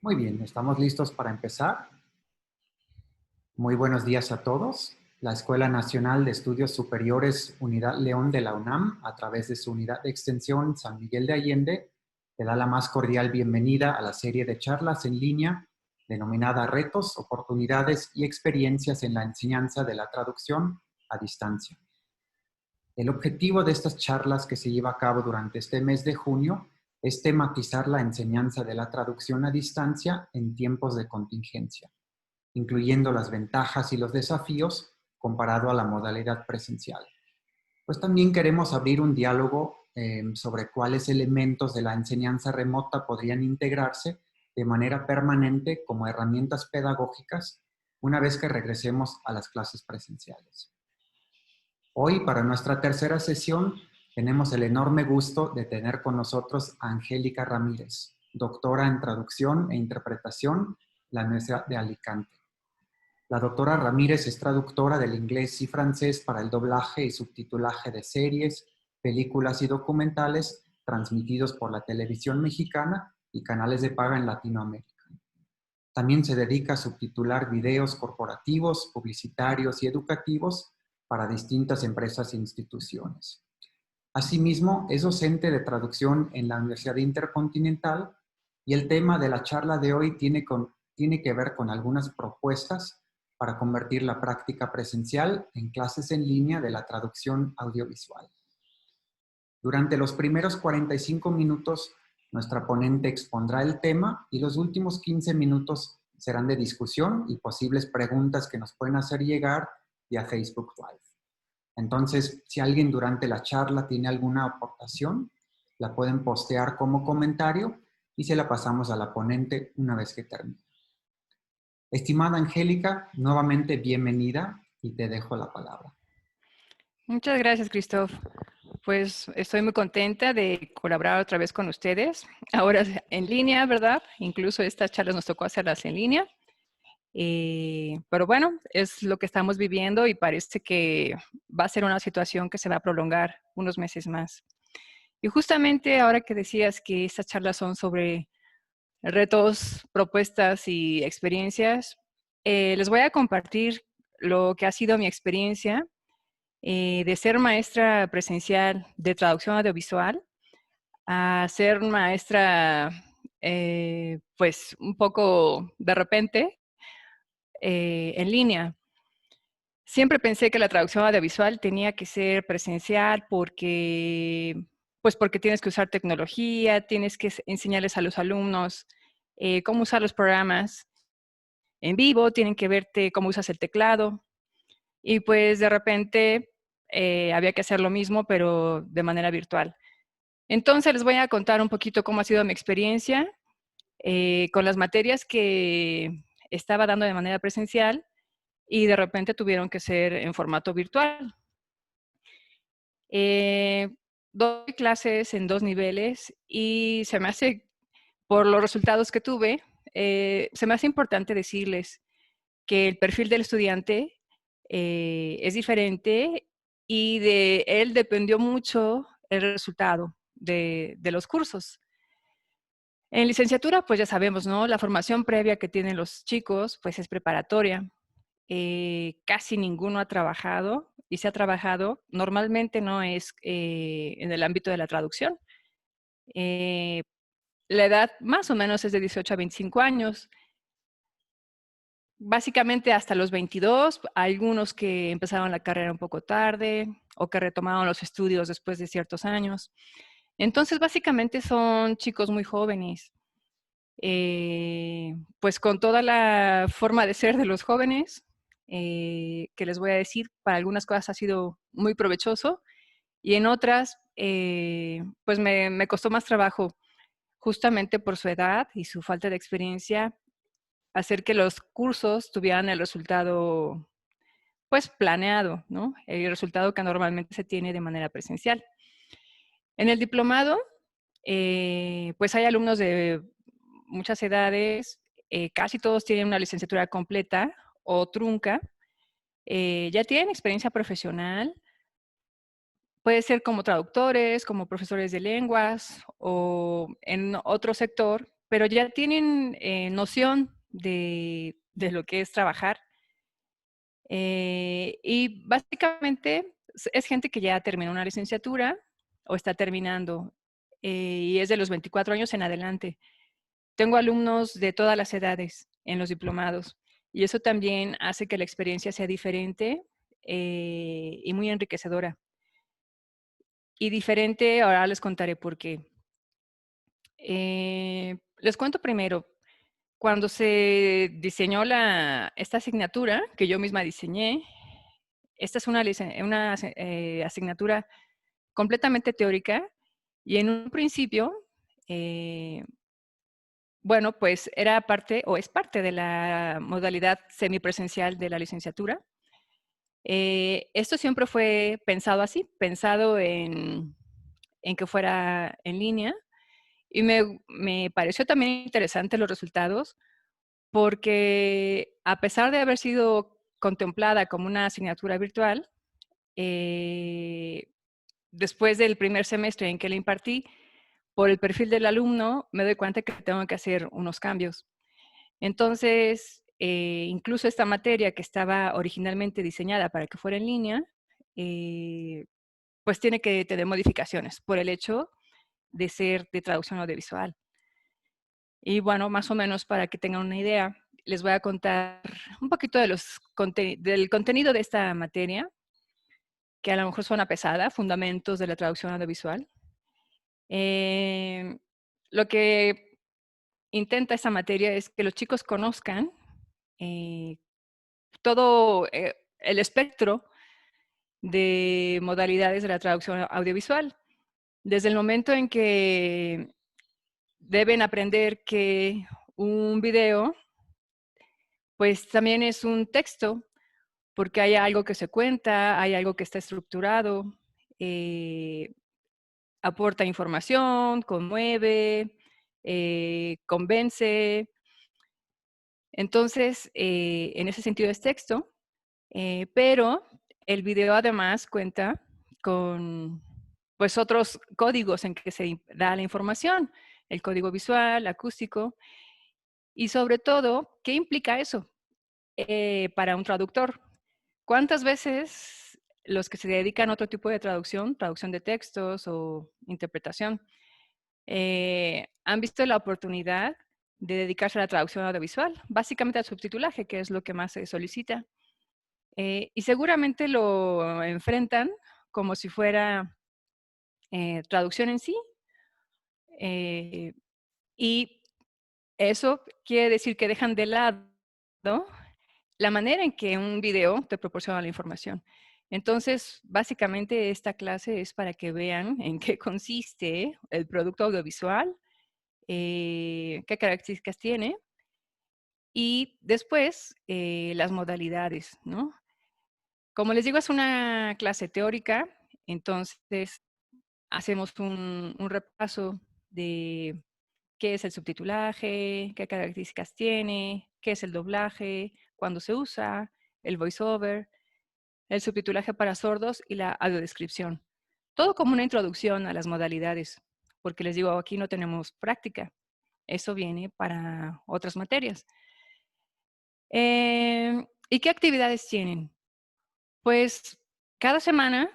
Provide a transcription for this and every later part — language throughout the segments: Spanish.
Muy bien, estamos listos para empezar. Muy buenos días a todos. La Escuela Nacional de Estudios Superiores Unidad León de la UNAM, a través de su unidad de extensión San Miguel de Allende, le da la más cordial bienvenida a la serie de charlas en línea denominada Retos, Oportunidades y Experiencias en la Enseñanza de la Traducción a Distancia. El objetivo de estas charlas que se lleva a cabo durante este mes de junio es tematizar la enseñanza de la traducción a distancia en tiempos de contingencia, incluyendo las ventajas y los desafíos comparado a la modalidad presencial. Pues también queremos abrir un diálogo sobre cuáles elementos de la enseñanza remota podrían integrarse de manera permanente como herramientas pedagógicas una vez que regresemos a las clases presenciales. Hoy, para nuestra tercera sesión, tenemos el enorme gusto de tener con nosotros a Angélica Ramírez, doctora en traducción e interpretación de la Universidad de Alicante. La doctora Ramírez es traductora del inglés y francés para el doblaje y subtitulaje de series, películas y documentales transmitidos por la televisión mexicana y canales de paga en Latinoamérica. También se dedica a subtitular videos corporativos, publicitarios y educativos para distintas empresas e instituciones. Asimismo, es docente de traducción en la Universidad Intercontinental y el tema de la charla de hoy tiene que ver con algunas propuestas para convertir la práctica presencial en clases en línea de la traducción audiovisual. Durante los primeros 45 minutos, nuestra ponente expondrá el tema y los últimos 15 minutos serán de discusión y posibles preguntas que nos pueden hacer llegar vía Facebook Live. Entonces, si alguien durante la charla tiene alguna aportación, la pueden postear como comentario y se la pasamos a la ponente una vez que termine. Estimada Angélica, nuevamente bienvenida y te dejo la palabra. Muchas gracias, Christoph. Pues estoy muy contenta de colaborar otra vez con ustedes. Ahora en línea, ¿verdad? Incluso estas charlas nos tocó hacerlas en línea. Pero bueno, es lo que estamos viviendo y parece que va a ser una situación que se va a prolongar unos meses más. Y justamente ahora que decías que estas charlas son sobre retos, propuestas y experiencias, les voy a compartir lo que ha sido mi experiencia de ser maestra presencial de traducción audiovisual a ser maestra, pues un poco de repente en línea. Siempre pensé que la traducción audiovisual tenía que ser presencial porque tienes que usar tecnología, tienes que enseñarles a los alumnos cómo usar los programas en vivo, tienen que verte cómo usas el teclado. Y pues de repente había que hacer lo mismo, pero de manera virtual. Entonces les voy a contar un poquito cómo ha sido mi experiencia con las materias que estaba dando de manera presencial y de repente tuvieron que ser en formato virtual. Doy clases en 2 niveles y se me hace, por los resultados que tuve, se me hace importante decirles que el perfil del estudiante es diferente y de él dependió mucho el resultado de los cursos. En licenciatura, pues ya sabemos, ¿no? La formación previa que tienen los chicos, pues es preparatoria. Casi ninguno ha trabajado y si ha trabajado, normalmente no es en el ámbito de la traducción. Eh, la edad más o menos es de 18 a 25 años. Básicamente hasta los 22, algunos que empezaron la carrera un poco tarde o que retomaron los estudios después de ciertos años. Entonces, básicamente son chicos muy jóvenes, pues con toda la forma de ser de los jóvenes, que les voy a decir, para algunas cosas ha sido muy provechoso y en otras, pues me costó más trabajo, justamente por su edad y su falta de experiencia, hacer que los cursos tuvieran el resultado, pues, planeado, ¿no? El resultado que normalmente se tiene de manera presencial. En el diplomado, pues, hay alumnos de muchas edades, casi todos tienen una licenciatura completa o trunca, ya tienen experiencia profesional, puede ser como traductores, como profesores de lenguas o en otro sector, pero ya tienen noción de lo que es trabajar. Y básicamente es gente que ya terminó una licenciatura o está terminando, y es de los 24 años en adelante. Tengo alumnos de todas las edades en los diplomados y eso también hace que la experiencia sea diferente y muy enriquecedora. Y diferente, ahora les contaré por qué. Les cuento primero, cuando se diseñó esta asignatura que yo misma diseñé, esta es una asignatura completamente teórica y en un principio, bueno, pues era parte o es parte de la modalidad semipresencial de la licenciatura. Esto siempre fue pensado así, pensado en que fuera en línea y me pareció también interesante los resultados porque a pesar de haber sido contemplada como una asignatura virtual, después del primer semestre en que la impartí, por el perfil del alumno, me doy cuenta que tengo que hacer unos cambios. Entonces, incluso esta materia que estaba originalmente diseñada para que fuera en línea, pues tiene que tener modificaciones por el hecho de ser de traducción audiovisual. Y bueno, más o menos para que tengan una idea, les voy a contar un poquito del contenido de esta materia, que a lo mejor suena pesada, fundamentos de la traducción audiovisual. Lo que intenta esta materia es que los chicos conozcan todo el espectro de modalidades de la traducción audiovisual. Desde el momento en que deben aprender que un video, pues también es un texto, porque hay algo que se cuenta, hay algo que está estructurado, aporta información, conmueve, convence. Entonces, en ese sentido es texto, pero el video además cuenta con pues otros códigos en que se da la información, el código visual, acústico, y sobre todo, ¿qué implica eso para un traductor? ¿Cuántas veces los que se dedican a otro tipo de traducción, traducción de textos o interpretación, han visto la oportunidad de dedicarse a la traducción audiovisual, básicamente al subtitulaje, que es lo que más se solicita? Y seguramente lo enfrentan como si fuera traducción en sí. Y eso quiere decir que dejan de lado la manera en que un video te proporciona la información. Entonces, básicamente esta clase es para que vean en qué consiste el producto audiovisual, qué características tiene y después las modalidades, ¿no? Como les digo, es una clase teórica, entonces hacemos un repaso de qué es el subtitulaje, qué características tiene, qué es el doblaje, cuándo se usa, el voiceover, el subtitulaje para sordos y la audiodescripción. Todo como una introducción a las modalidades, porque les digo, aquí no tenemos práctica. Eso viene para otras materias. ¿Y qué actividades tienen? Pues cada semana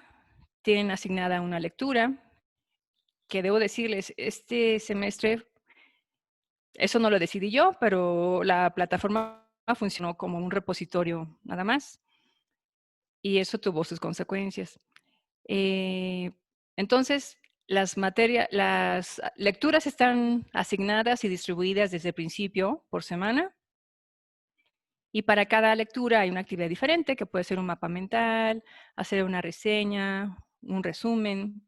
tienen asignada una lectura, que debo decirles, este semestre, eso no lo decidí yo, pero la plataforma funcionó como un repositorio nada más, y eso tuvo sus consecuencias. Eh, entonces, las lecturas están asignadas y distribuidas desde el principio por semana, y para cada lectura hay una actividad diferente, que puede ser un mapa mental, hacer una reseña, un resumen,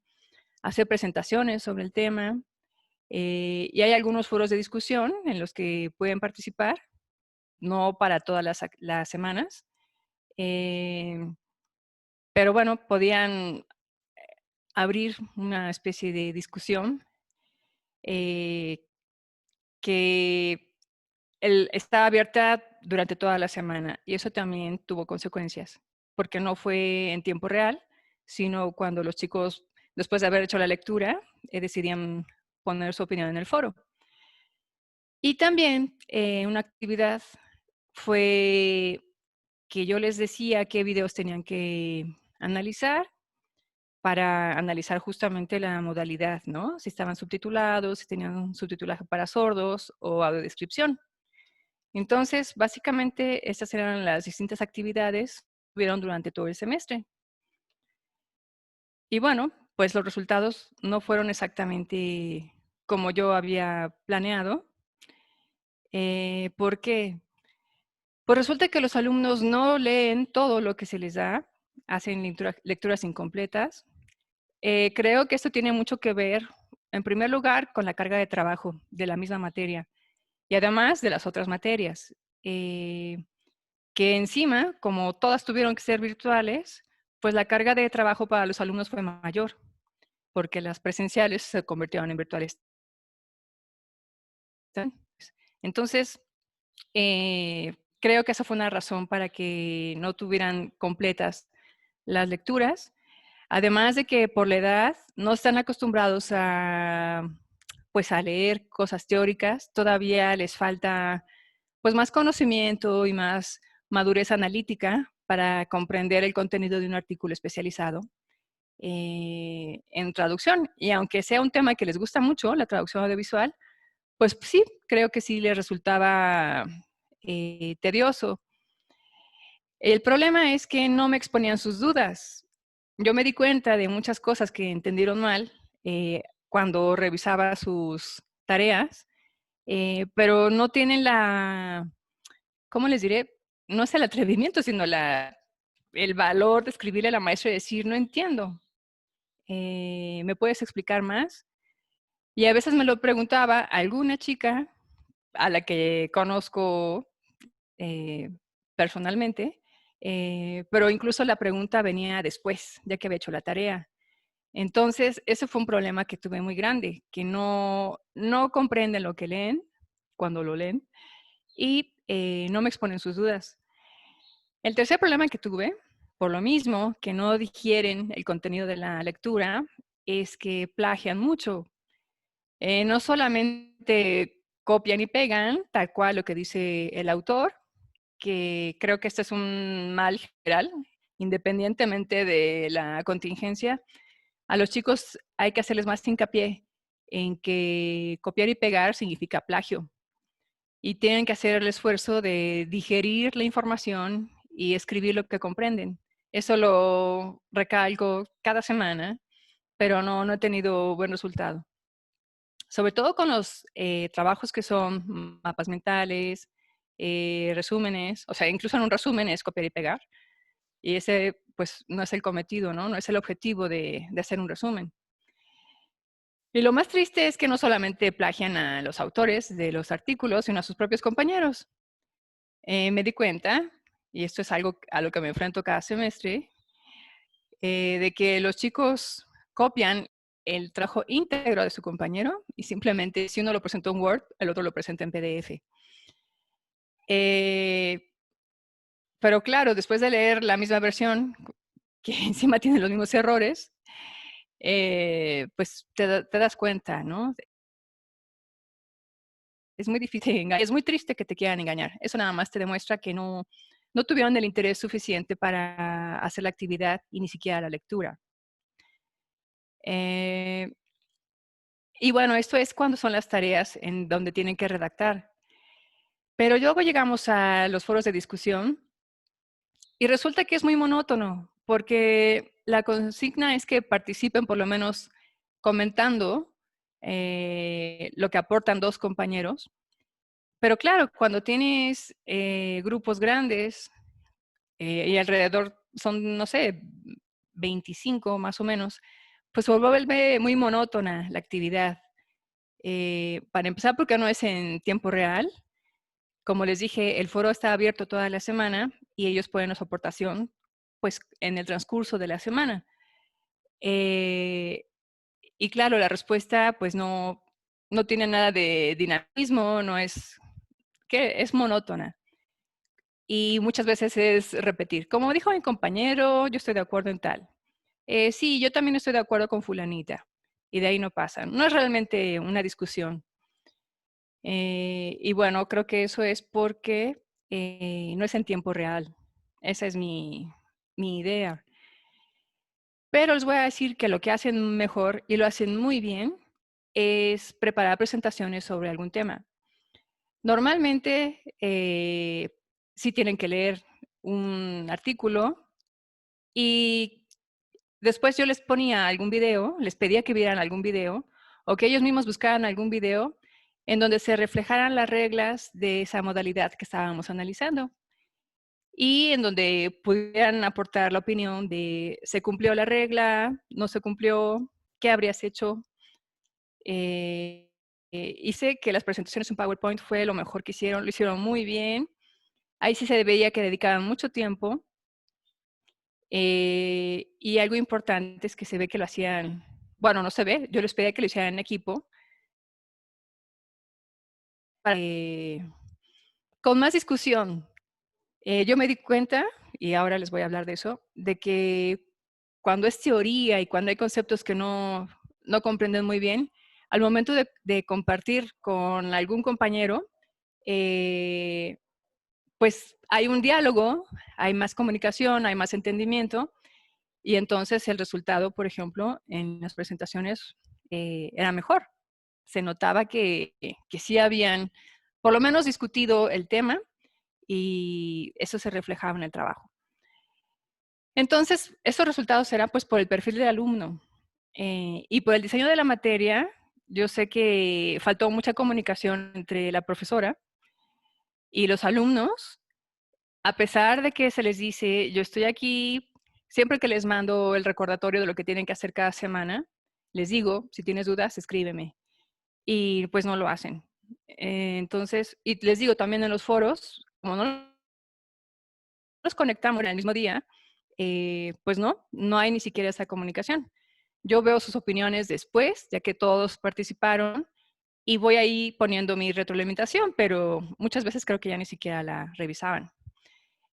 hacer presentaciones sobre el tema. Y hay algunos foros de discusión en los que pueden participar, no para todas las semanas, pero bueno, podían abrir una especie de discusión eh, que está abierta durante toda la semana y eso también tuvo consecuencias, porque no fue en tiempo real, sino cuando los chicos, después de haber hecho la lectura, decidían poner su opinión en el foro. Y también una actividad fue que yo les decía qué videos tenían que analizar para analizar justamente la modalidad, ¿no? Si estaban subtitulados, si tenían un subtitulaje para sordos o audiodescripción. Entonces, básicamente, estas eran las distintas actividades que tuvieron durante todo el semestre. Y bueno, pues los resultados no fueron exactamente como yo había planeado. ¿Por qué? Pues resulta que los alumnos no leen todo lo que se les da, hacen lecturas incompletas. Creo que esto tiene mucho que ver, en primer lugar, con la carga de trabajo de la misma materia y además de las otras materias, que encima, como todas tuvieron que ser virtuales, pues la carga de trabajo para los alumnos fue mayor, porque las presenciales se convirtieron en virtuales. Entonces, creo que esa fue una razón para que no tuvieran completas las lecturas. Además de que por la edad no están acostumbrados pues, a leer cosas teóricas, todavía les falta pues, más conocimiento y más madurez analítica para comprender el contenido de un artículo especializado en traducción. Y aunque sea un tema que les gusta mucho, la traducción audiovisual, pues sí, creo que sí les resultaba tedioso. El problema es que no me exponían sus dudas. Yo me di cuenta de muchas cosas que entendieron mal cuando revisaba sus tareas, pero no tienen ¿cómo les diré? No es el atrevimiento, sino el valor de escribirle a la maestra y decir, no entiendo. ¿Me puedes explicar más? Y a veces me lo preguntaba alguna chica a la que conozco personalmente, pero incluso la pregunta venía después, ya que había hecho la tarea. Entonces, ese fue un problema que tuve muy grande, que no comprenden lo que leen cuando lo leen y no me exponen sus dudas. El tercer problema que tuve, por lo mismo que no digieren el contenido de la lectura, es que plagian mucho. No solamente copian y pegan, tal cual lo que dice el autor, que creo que este es un mal general, independientemente de la contingencia. A los chicos hay que hacerles más hincapié en que copiar y pegar significa plagio y tienen que hacer el esfuerzo de digerir la información y escribir lo que comprenden. Eso lo recalco cada semana, pero no he tenido buen resultado. Sobre todo con los trabajos que son mapas mentales, resúmenes, o sea, incluso en un resumen es copiar y pegar. Y ese, pues, no es el cometido, ¿no? No es el objetivo de hacer un resumen. Y lo más triste es que no solamente plagian a los autores de los artículos, sino a sus propios compañeros. Me di cuenta, y esto es algo a lo que me enfrento cada semestre, de que los chicos copian el trabajo íntegro de su compañero y simplemente si uno lo presenta en Word, el otro lo presenta en PDF. Pero claro, después de leer la misma versión, que encima tiene los mismos errores, pues te das cuenta, ¿no? Es muy difícil engañar, es muy triste que te quieran engañar. Eso nada más te demuestra que no tuvieron el interés suficiente para hacer la actividad y ni siquiera la lectura. Y bueno, esto es cuando son las tareas en donde tienen que redactar. Pero luego llegamos a los foros de discusión y resulta que es muy monótono, porque la consigna es que participen por lo menos comentando lo que aportan dos compañeros. Pero claro, cuando tienes grupos grandes y alrededor son, no sé, 25 más o menos, pues se vuelve muy monótona la actividad. Para empezar, porque no es en tiempo real. Como les dije, el foro está abierto toda la semana y ellos ponen su aportación pues, en el transcurso de la semana. Y claro, la respuesta pues no tiene nada de dinamismo, no es, que es monótona. Y muchas veces es repetir, como dijo mi compañero, yo estoy de acuerdo en tal. Sí, yo también estoy de acuerdo con fulanita. Y de ahí no pasa. No es realmente una discusión. Y bueno, creo que eso es porque no es en tiempo real. Esa es mi idea. Pero les voy a decir que lo que hacen mejor y lo hacen muy bien es preparar presentaciones sobre algún tema. Normalmente, sí tienen que leer un artículo y después yo les ponía algún video, les pedía que vieran algún video o que ellos mismos buscaran algún video en donde se reflejaran las reglas de esa modalidad que estábamos analizando y en donde pudieran aportar la opinión de se cumplió la regla, no se cumplió, qué habrías hecho. Y sé que las presentaciones en PowerPoint fue lo mejor que hicieron, lo hicieron muy bien. Ahí sí se veía que dedicaban mucho tiempo. Y algo importante es que se ve que lo hacían, bueno, no se ve, yo les pedía que lo hicieran en equipo, para, con más discusión. Yo me di cuenta, y ahora les voy a hablar de eso, de que cuando es teoría y cuando hay conceptos que no comprenden muy bien, al momento de compartir con algún compañero, pues hay un diálogo, hay más comunicación, hay más entendimiento, y entonces el resultado, por ejemplo, en las presentaciones era mejor. Se notaba que sí habían por lo menos discutido el tema y eso se reflejaba en el trabajo. Entonces, estos resultados eran pues por el perfil del alumno y por el diseño de la materia. Yo sé que faltó mucha comunicación entre la profesora y los alumnos, a pesar de que se les dice, yo estoy aquí, siempre que les mando el recordatorio de lo que tienen que hacer cada semana, les digo, si tienes dudas, escríbeme. Y pues no lo hacen. Entonces, y les digo también en los foros, como no nos conectamos en el mismo día, pues no hay ni siquiera esa comunicación. Yo veo sus opiniones después, ya que todos participaron, y voy ahí poniendo mi retroalimentación, pero muchas veces creo que ya ni siquiera la revisaban.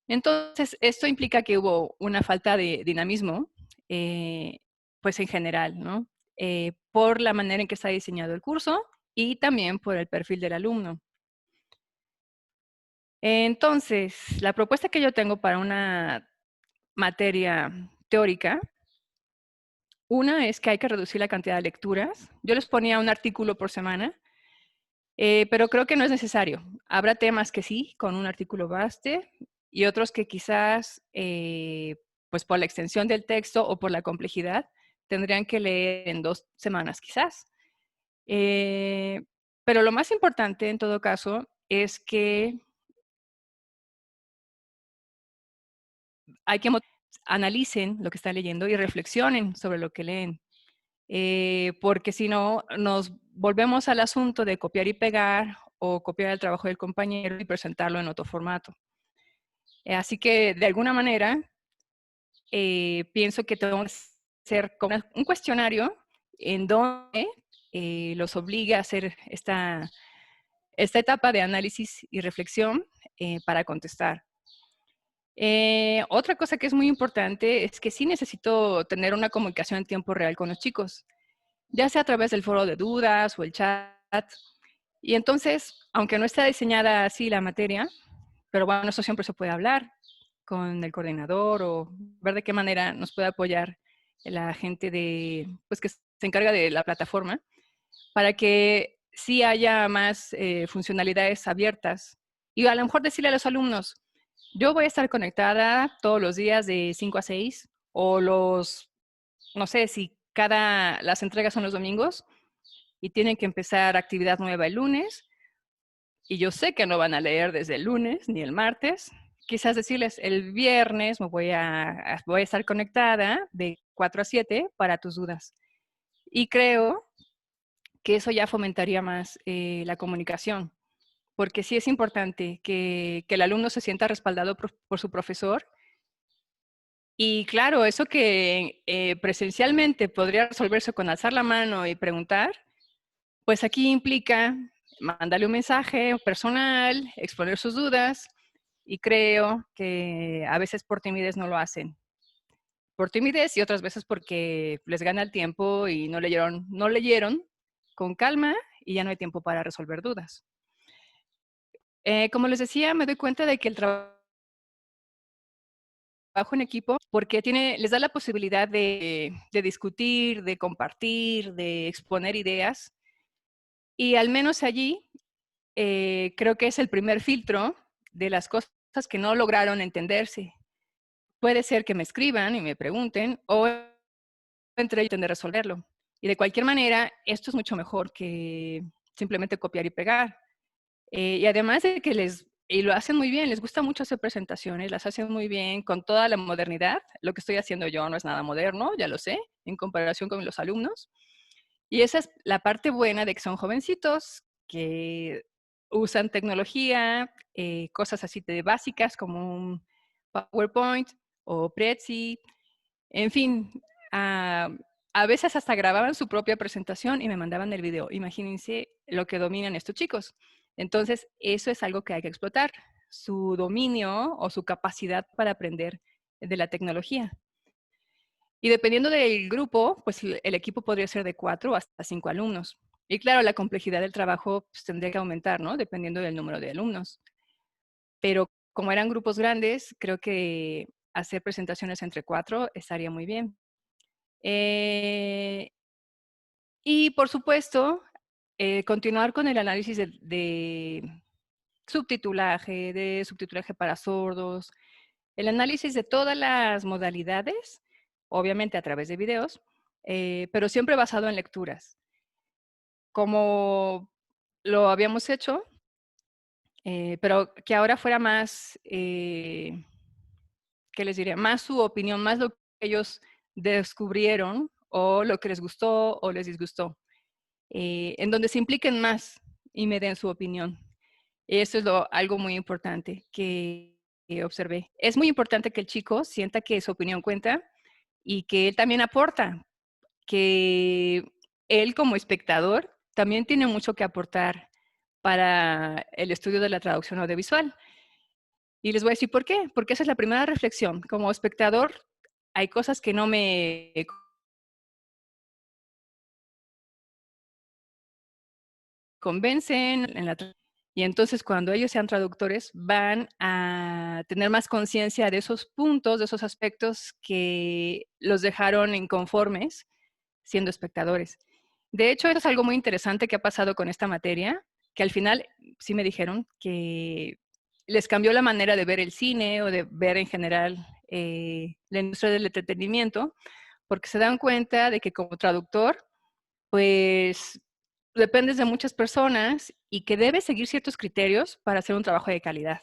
Entonces, esto implica que hubo una falta de dinamismo, pues en general, ¿no? Por la manera en que está diseñado el curso y también por el perfil del alumno. Entonces, la propuesta que yo tengo para una materia teórica, una es que hay que reducir la cantidad de lecturas. Yo les ponía un artículo por semana, pero creo que no es necesario. Habrá temas que sí, con un artículo baste, y otros que quizás, pues por la extensión del texto o por la complejidad, tendrían que leer en 2 semanas quizás. Pero lo más importante en todo caso es que hay que analicen lo que están leyendo y reflexionen sobre lo que leen. Porque si no, nos volvemos al asunto de copiar y pegar o copiar el trabajo del compañero y presentarlo en otro formato. Así que, de alguna manera, pienso que tengo que hacer como un cuestionario en donde los obliga a hacer esta etapa de análisis y reflexión para contestar. Otra cosa que es muy importante es que sí necesito tener una comunicación en tiempo real con los chicos, ya sea a través del foro de dudas o el chat. Y entonces, aunque no está diseñada así la materia, pero bueno, eso siempre se puede hablar con el coordinador o ver de qué manera nos puede apoyar la gente pues que se encarga de la plataforma para que sí haya más funcionalidades abiertas. Y a lo mejor decirle a los alumnos, yo voy a estar conectada todos los días de 5 a 6 o no sé, si las entregas son los domingos y tienen que empezar actividad nueva el lunes y yo sé que no van a leer desde el lunes ni el martes, quizás decirles el viernes voy a estar conectada de 4 a 7 para tus dudas. Y creo que eso ya fomentaría más la comunicación, porque sí es importante que el alumno se sienta respaldado por su profesor. Y claro, eso que presencialmente podría resolverse con alzar la mano y preguntar, pues aquí implica mandarle un mensaje personal, exponer sus dudas, y creo que a veces por timidez no lo hacen. Por timidez y otras veces porque les gana el tiempo y no leyeron con calma y ya no hay tiempo para resolver dudas. Como les decía, me doy cuenta de que el trabajo en equipo, porque les da la posibilidad de discutir, de compartir, de exponer ideas. Y al menos allí, creo que es el primer filtro de las cosas que no lograron entenderse. Puede ser que me escriban y me pregunten, o entre ellos intenten resolverlo. Y de cualquier manera, esto es mucho mejor que simplemente copiar y pegar. Y además de que y lo hacen muy bien, les gusta mucho hacer presentaciones, las hacen muy bien con toda la modernidad. Lo que estoy haciendo yo no es nada moderno, ya lo sé, en comparación con los alumnos. Y esa es la parte buena de que son jovencitos, que usan tecnología, cosas así de básicas como un PowerPoint o Prezi, en fin, a, a veces hasta grababan su propia presentación y me mandaban el video. Imagínense lo que dominan estos chicos. Entonces, eso es algo que hay que explotar, su dominio o su capacidad para aprender de la tecnología. Y dependiendo del grupo, pues el equipo podría ser de 4 hasta 5 alumnos. Y claro, la complejidad del trabajo pues, tendría que aumentar, ¿no? Dependiendo del número de alumnos. Pero como eran grupos grandes, creo que hacer presentaciones entre 4 estaría muy bien. Eh, y por supuesto, continuar con el análisis de subtitulaje para sordos, el análisis de todas las modalidades, obviamente a través de videos, pero siempre basado en lecturas. Como lo habíamos hecho, pero que ahora fuera más, ¿qué les diría? Más su opinión, más lo que ellos descubrieron o lo que les gustó o les disgustó. En donde se impliquen más y me den su opinión. Eso es algo muy importante que observé. Es muy importante que el chico sienta que su opinión cuenta y que él también aporta, que él como espectador también tiene mucho que aportar para el estudio de la traducción audiovisual. Y les voy a decir por qué, porque esa es la primera reflexión. Como espectador, hay cosas que no me convencen y entonces cuando ellos sean traductores van a tener más conciencia de esos puntos, de esos aspectos que los dejaron inconformes siendo espectadores. De hecho, eso es algo muy interesante que ha pasado con esta materia, que al final sí me dijeron que les cambió la manera de ver el cine o de ver en general la industria del entretenimiento, porque se dan cuenta de que como traductor, pues dependes de muchas personas y que debes seguir ciertos criterios para hacer un trabajo de calidad.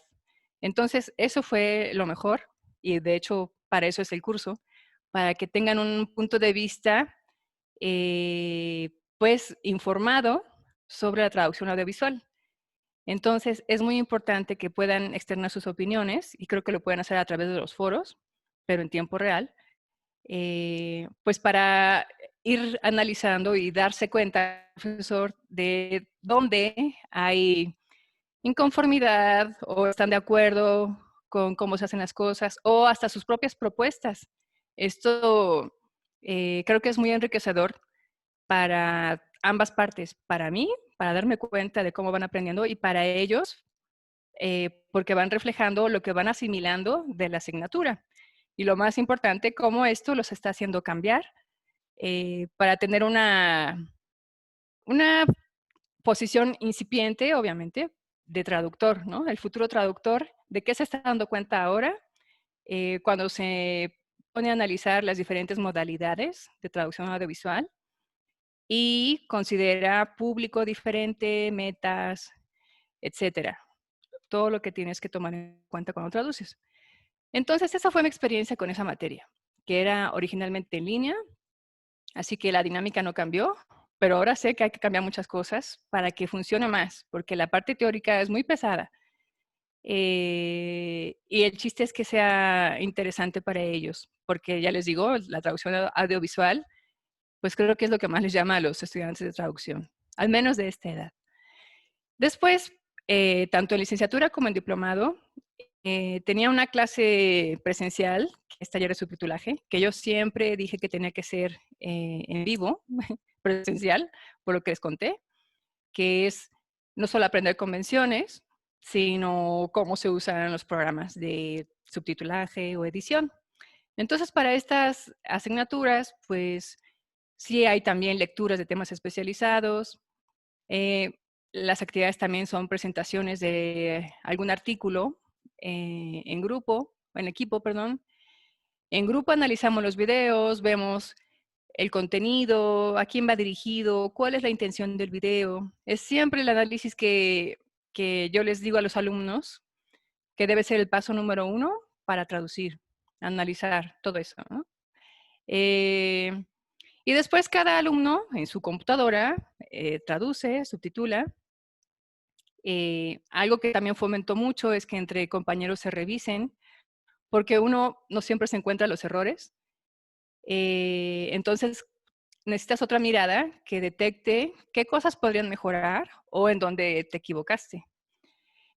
Entonces, eso fue lo mejor y de hecho para eso es el curso, para que tengan un punto de vista pues informado sobre la traducción audiovisual. Entonces, es muy importante que puedan externar sus opiniones y creo que lo pueden hacer a través de los foros, pero en tiempo real, pues para ir analizando y darse cuenta, profesor, de dónde hay inconformidad o están de acuerdo con cómo se hacen las cosas o hasta sus propias propuestas. Esto creo que es muy enriquecedor para ambas partes, para mí, para darme cuenta de cómo van aprendiendo y para ellos, porque van reflejando lo que van asimilando de la asignatura. Y lo más importante, cómo esto los está haciendo cambiar para tener una posición incipiente, obviamente, de traductor, ¿no? El futuro traductor, ¿de qué se está dando cuenta ahora? Cuando se pone a analizar las diferentes modalidades de traducción audiovisual y considera público diferente, metas, etcétera. Todo lo que tienes que tomar en cuenta cuando traduces. Entonces, esa fue mi experiencia con esa materia, que era originalmente en línea, así que la dinámica no cambió, pero ahora sé que hay que cambiar muchas cosas para que funcione más, porque la parte teórica es muy pesada. Y el chiste es que sea interesante para ellos, porque ya les digo, la traducción audiovisual, pues creo que es lo que más les llama a los estudiantes de traducción, al menos de esta edad. Después, tanto en licenciatura como en diplomado, tenía una clase presencial, que es taller de subtitulaje, que yo siempre dije que tenía que ser en vivo, presencial, por lo que les conté, que es no solo aprender convenciones, sino cómo se usan los programas de subtitulaje o edición. Entonces, para estas asignaturas, pues sí hay también lecturas de temas especializados. Eh, las actividades también son presentaciones de algún artículo en grupo, en equipo, perdón. En grupo analizamos los videos, vemos el contenido, a quién va dirigido, cuál es la intención del video. Es siempre el análisis que yo les digo a los alumnos, que debe ser el paso número 1 para traducir, analizar todo eso, ¿no? Y después cada alumno en su computadora traduce, subtitula. Algo que también fomentó mucho es que entre compañeros se revisen, porque uno no siempre se encuentra los errores. Entonces, necesitas otra mirada que detecte qué cosas podrían mejorar o en dónde te equivocaste.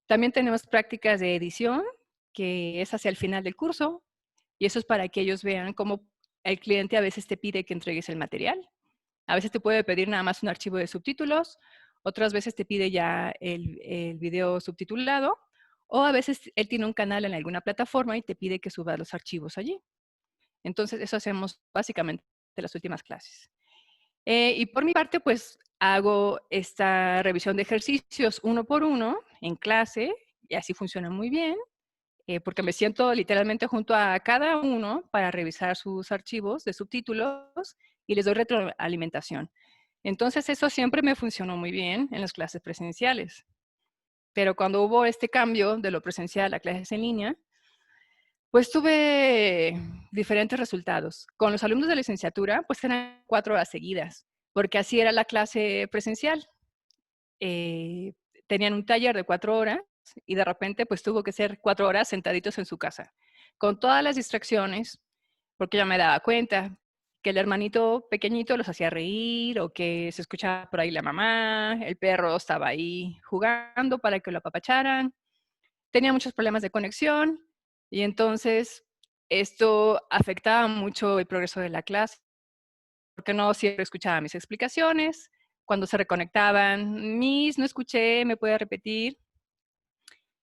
También tenemos prácticas de edición, que es hacia el final del curso, y eso es para que ellos vean cómo el cliente a veces te pide que entregues el material. A veces te puede pedir nada más un archivo de subtítulos, otras veces te pide ya el video subtitulado, o a veces él tiene un canal en alguna plataforma y te pide que subas los archivos allí. Entonces, eso hacemos básicamente de las últimas clases. Y por mi parte, pues hago esta revisión de ejercicios uno por uno en clase, y así funciona muy bien, porque me siento literalmente junto a cada uno para revisar sus archivos de subtítulos y les doy retroalimentación. Entonces, eso siempre me funcionó muy bien en las clases presenciales. Pero cuando hubo este cambio de lo presencial a clases en línea, pues tuve diferentes resultados. Con los alumnos de licenciatura, pues eran 4 horas seguidas, porque así era la clase presencial. Eh, tenían un taller de 4 horas y de repente pues tuvo que ser 4 horas sentaditos en su casa, con todas las distracciones, porque ya me daba cuenta que el hermanito pequeñito los hacía reír o que se escuchaba por ahí la mamá, el perro estaba ahí jugando para que lo apapacharan. Tenía muchos problemas de conexión y entonces esto afectaba mucho el progreso de la clase, porque no siempre escuchaba mis explicaciones. Cuando se reconectaban, Miss, no escuché, ¿me puede repetir?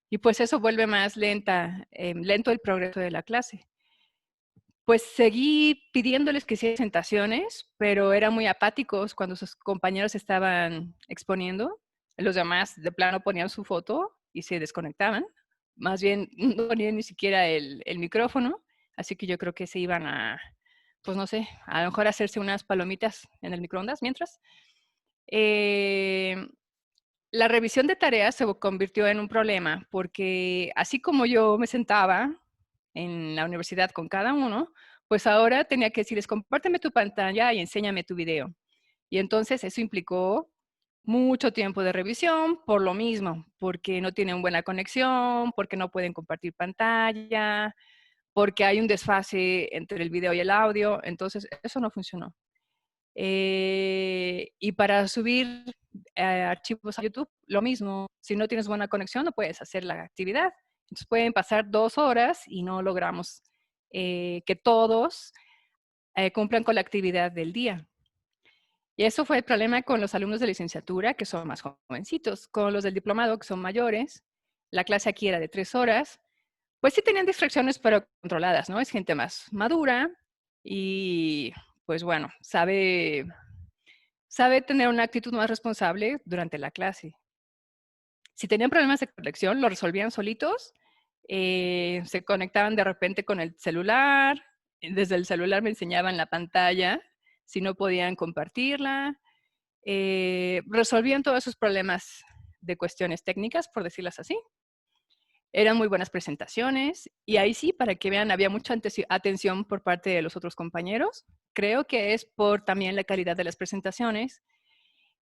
Y pues eso vuelve más lento el progreso de la clase. Pues seguí pidiéndoles que hicieran presentaciones, pero eran muy apáticos cuando sus compañeros estaban exponiendo. Los demás de plano ponían su foto y se desconectaban. Más bien no ponían ni siquiera el micrófono, así que yo creo que se iban a, pues no sé, a lo mejor hacerse unas palomitas en el microondas mientras. Eh, la revisión de tareas se convirtió en un problema porque así como yo me sentaba en la universidad con cada uno, pues ahora tenía que decirles, compárteme tu pantalla y enséñame tu video. Y entonces eso implicó mucho tiempo de revisión por lo mismo, porque no tienen buena conexión, porque no pueden compartir pantalla, porque hay un desfase entre el video y el audio. Entonces eso no funcionó. Y para subir archivos a YouTube, lo mismo. Si no tienes buena conexión, no puedes hacer la actividad. Entonces pueden pasar 2 horas y no logramos que todos cumplan con la actividad del día. Y eso fue el problema con los alumnos de licenciatura, que son más jovencitos. Con los del diplomado, que son mayores, la clase aquí era de 3 horas. Pues sí tenían distracciones, pero controladas, ¿no? Es gente más madura y, pues bueno, sabe tener una actitud más responsable durante la clase. Si tenían problemas de conexión, lo resolvían solitos, se conectaban de repente con el celular, desde el celular me enseñaban la pantalla, si no podían compartirla, resolvían todos sus problemas de cuestiones técnicas, por decirlas así. Eran muy buenas presentaciones y ahí sí, para que vean, había mucha atención por parte de los otros compañeros. Creo que es por también la calidad de las presentaciones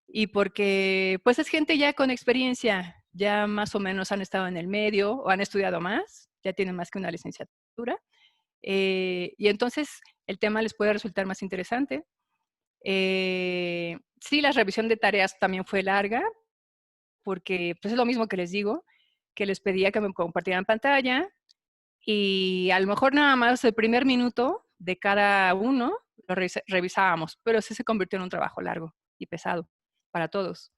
y porque pues es gente ya con experiencia, ya más o menos han estado en el medio o han estudiado más, ya tienen más que una licenciatura. Y entonces el tema les puede resultar más interesante. Sí, la revisión de tareas también fue larga, porque pues es lo mismo que les digo, que les pedía que me compartieran pantalla y a lo mejor nada más el primer minuto de cada uno lo revisábamos, pero sí se convirtió en un trabajo largo y pesado para todos.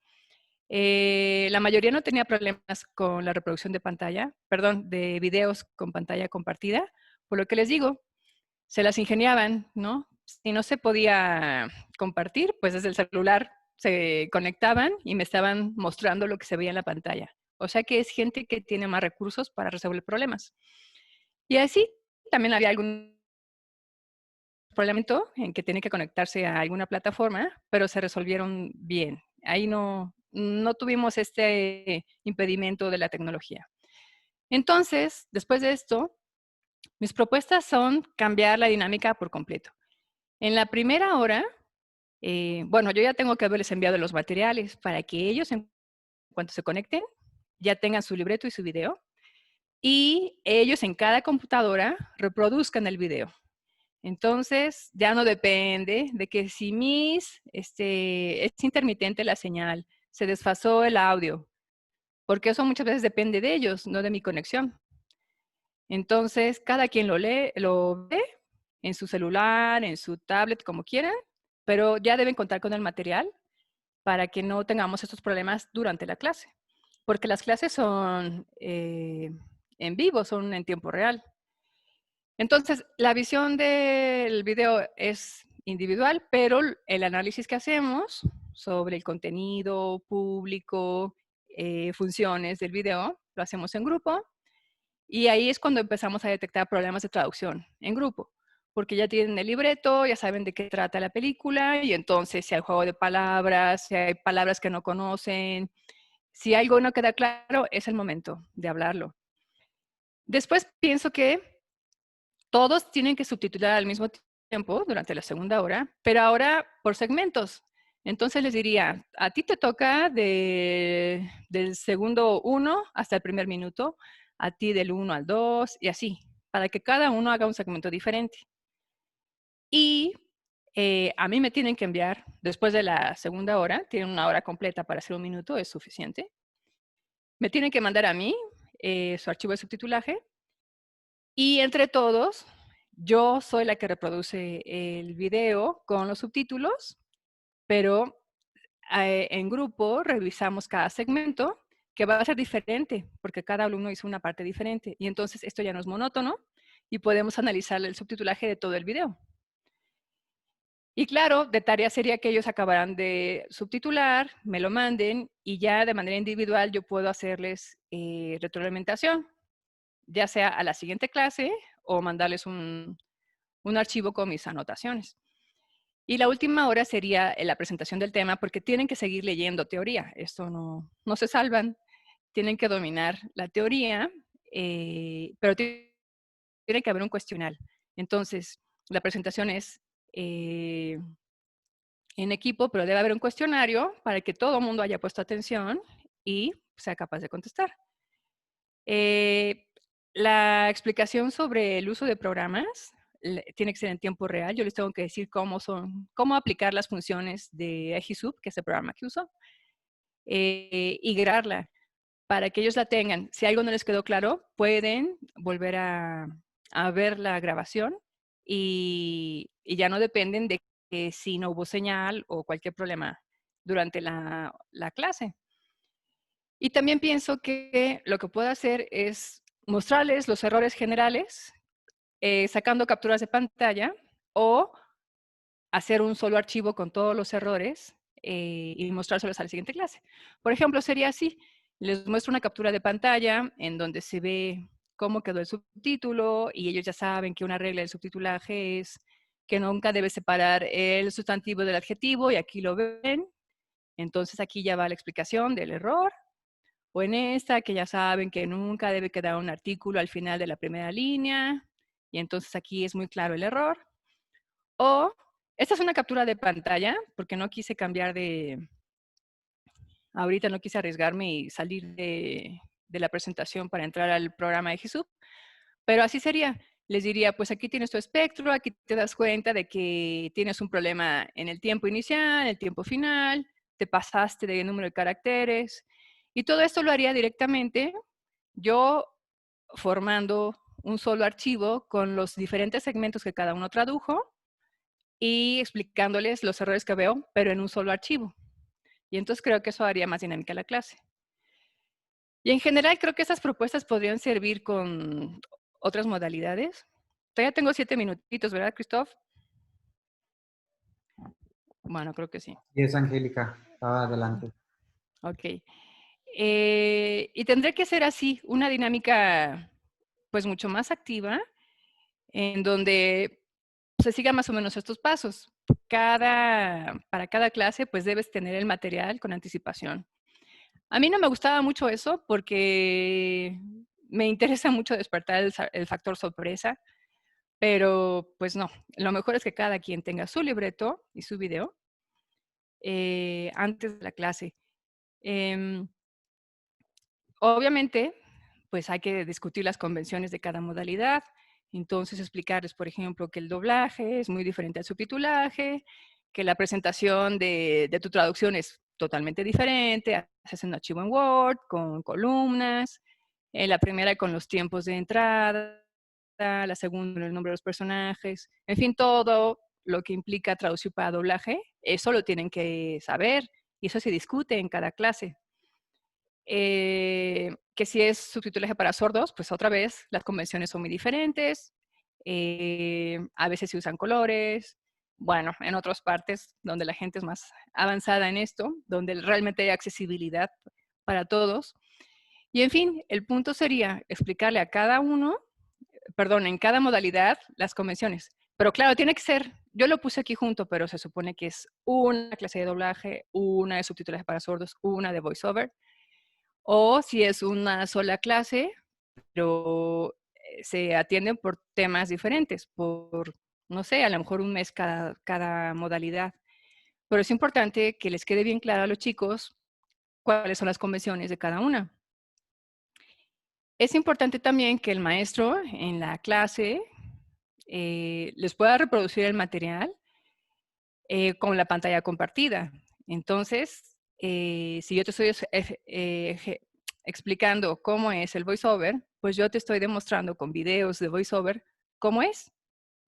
La mayoría no tenía problemas con la reproducción de pantalla, perdón, de videos con pantalla compartida, por lo que les digo, se las ingeniaban, ¿no? Si no se podía compartir, pues desde el celular se conectaban y me estaban mostrando lo que se veía en la pantalla. O sea que es gente que tiene más recursos para resolver problemas. Y así también había algún problema en que tiene que conectarse a alguna plataforma, pero se resolvieron bien. Ahí no tuvimos este impedimento de la tecnología. Entonces, después de esto, mis propuestas son cambiar la dinámica por completo. En la primera hora, bueno, yo ya tengo que haberles enviado los materiales para que ellos, en cuanto se conecten, ya tengan su libreto y su video. Y ellos en cada computadora reproduzcan el video. Entonces, ya no depende de que si es intermitente la señal, se desfasó el audio, porque eso muchas veces depende de ellos, no de mi conexión. Entonces, cada quien lo ve en su celular, en su tablet, como quieran, pero ya deben contar con el material para que no tengamos estos problemas durante la clase, porque las clases son en vivo, son en tiempo real. Entonces, la visión del video es individual, pero el análisis que hacemos sobre el contenido público, funciones del video, lo hacemos en grupo. Y ahí es cuando empezamos a detectar problemas de traducción en grupo, porque ya tienen el libreto, ya saben de qué trata la película, y entonces si hay juego de palabras, si hay palabras que no conocen, si algo no queda claro, es el momento de hablarlo. Después pienso que todos tienen que subtitular al mismo tiempo durante la segunda hora, pero ahora por segmentos. Entonces les diría, a ti te toca del segundo 1 hasta el primer minuto, a ti del 1 al 2 y así, para que cada uno haga un segmento diferente. Y a mí me tienen que enviar, después de la segunda hora, tienen una hora completa para hacer un minuto, es suficiente. Me tienen que mandar a mí su archivo de subtitulaje y entre todos, yo soy la que reproduce el video con los subtítulos, pero en grupo revisamos cada segmento, que va a ser diferente, porque cada alumno hizo una parte diferente. Y entonces esto ya no es monótono y podemos analizar el subtitulaje de todo el video. Y claro, de tarea sería que ellos acabaran de subtitular, me lo manden y ya de manera individual yo puedo hacerles retroalimentación, ya sea a la siguiente clase o mandarles un archivo con mis anotaciones. Y la última hora sería la presentación del tema, porque tienen que seguir leyendo teoría. Esto no se salvan. Tienen que dominar la teoría, pero tiene que haber un cuestionario. Entonces, la presentación es en equipo, pero debe haber un cuestionario para que todo el mundo haya puesto atención y sea capaz de contestar. La explicación sobre el uso de programas tiene que ser en tiempo real. Yo les tengo que decir cómo aplicar las funciones de Egisub, que es el programa que uso, y grabarla para que ellos la tengan. Si algo no les quedó claro, pueden volver a ver la grabación y ya no dependen de que si no hubo señal o cualquier problema durante la clase. Y también pienso que lo que puedo hacer es mostrarles los errores generales, sacando capturas de pantalla, o hacer un solo archivo con todos los errores y mostrárselos a la siguiente clase. Por ejemplo, sería así. Les muestro una captura de pantalla en donde se ve cómo quedó el subtítulo y ellos ya saben que una regla del subtitulaje es que nunca debe separar el sustantivo del adjetivo y aquí lo ven. Entonces aquí ya va la explicación del error. O en esta, que ya saben que nunca debe quedar un artículo al final de la primera línea. Y entonces aquí es muy claro el error. O, esta es una captura de pantalla, porque no quise cambiar ahorita no quise arriesgarme y salir de la presentación para entrar al programa de Gisub. Pero así sería. Les diría, pues aquí tienes tu espectro, aquí te das cuenta de que tienes un problema en el tiempo inicial, en el tiempo final, te pasaste de número de caracteres. Y todo esto lo haría directamente yo formando un solo archivo con los diferentes segmentos que cada uno tradujo y explicándoles los errores que veo, pero en un solo archivo. Y entonces creo que eso haría más dinámica la clase. Y en general creo que estas propuestas podrían servir con otras modalidades. Todavía tengo 7 minutitos, ¿verdad, Christoph? Bueno, creo que sí. Y es Angélica, adelante. Ok. Y tendría que ser así, una dinámica pues mucho más activa, en donde se sigan más o menos estos pasos. Para cada clase pues debes tener el material con anticipación. A mí no me gustaba mucho eso porque me interesa mucho despertar el factor sorpresa, pero pues no, lo mejor es que cada quien tenga su libreto y su video antes de la clase. Em, Obviamente, pues hay que discutir las convenciones de cada modalidad. Entonces, explicarles, por ejemplo, que el doblaje es muy diferente al subtitulaje, que la presentación de tu traducción es totalmente diferente. Haces un archivo en Word con columnas, la primera con los tiempos de entrada, la segunda el nombre de los personajes, en fin, todo lo que implica traducir para doblaje, eso lo tienen que saber y eso se discute en cada clase. Que si es subtitulaje para sordos, pues otra vez las convenciones son muy diferentes. A veces se usan colores. Bueno, en otras partes donde la gente es más avanzada en esto, donde realmente hay accesibilidad para todos. Y en fin, el punto sería explicarle a cada uno, perdón, en cada modalidad las convenciones. Pero claro, tiene que ser, yo lo puse aquí junto, pero se supone que es una clase de doblaje, una de subtitulaje para sordos, una de voiceover. O si es una sola clase, pero se atienden por temas diferentes, por, no sé, a lo mejor un mes cada modalidad. Pero es importante que les quede bien claro a los chicos cuáles son las convenciones de cada una. Es importante también que el maestro en la clase les pueda reproducir el material con la pantalla compartida. Entonces, si yo te estoy explicando cómo es el voiceover, pues yo te estoy demostrando con videos de voiceover cómo es,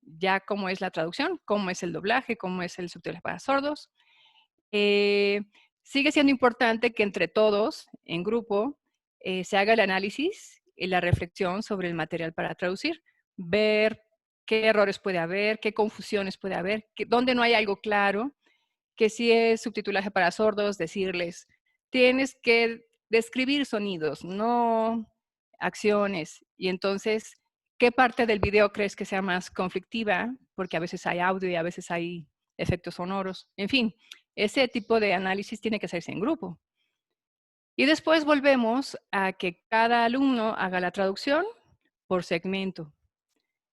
ya cómo es la traducción, cómo es el doblaje, cómo es el subtitulaje para sordos. Eh, Sigue siendo importante que entre todos, en grupo, se haga el análisis y la reflexión sobre el material para traducir, ver qué errores puede haber, qué confusiones puede haber, dónde no hay algo claro, que si es subtitulaje para sordos, decirles, tienes que describir sonidos, no acciones. Y entonces, ¿qué parte del video crees que sea más conflictiva? Porque a veces hay audio y a veces hay efectos sonoros. En fin, ese tipo de análisis tiene que hacerse en grupo. Y después volvemos a que cada alumno haga la traducción por segmento.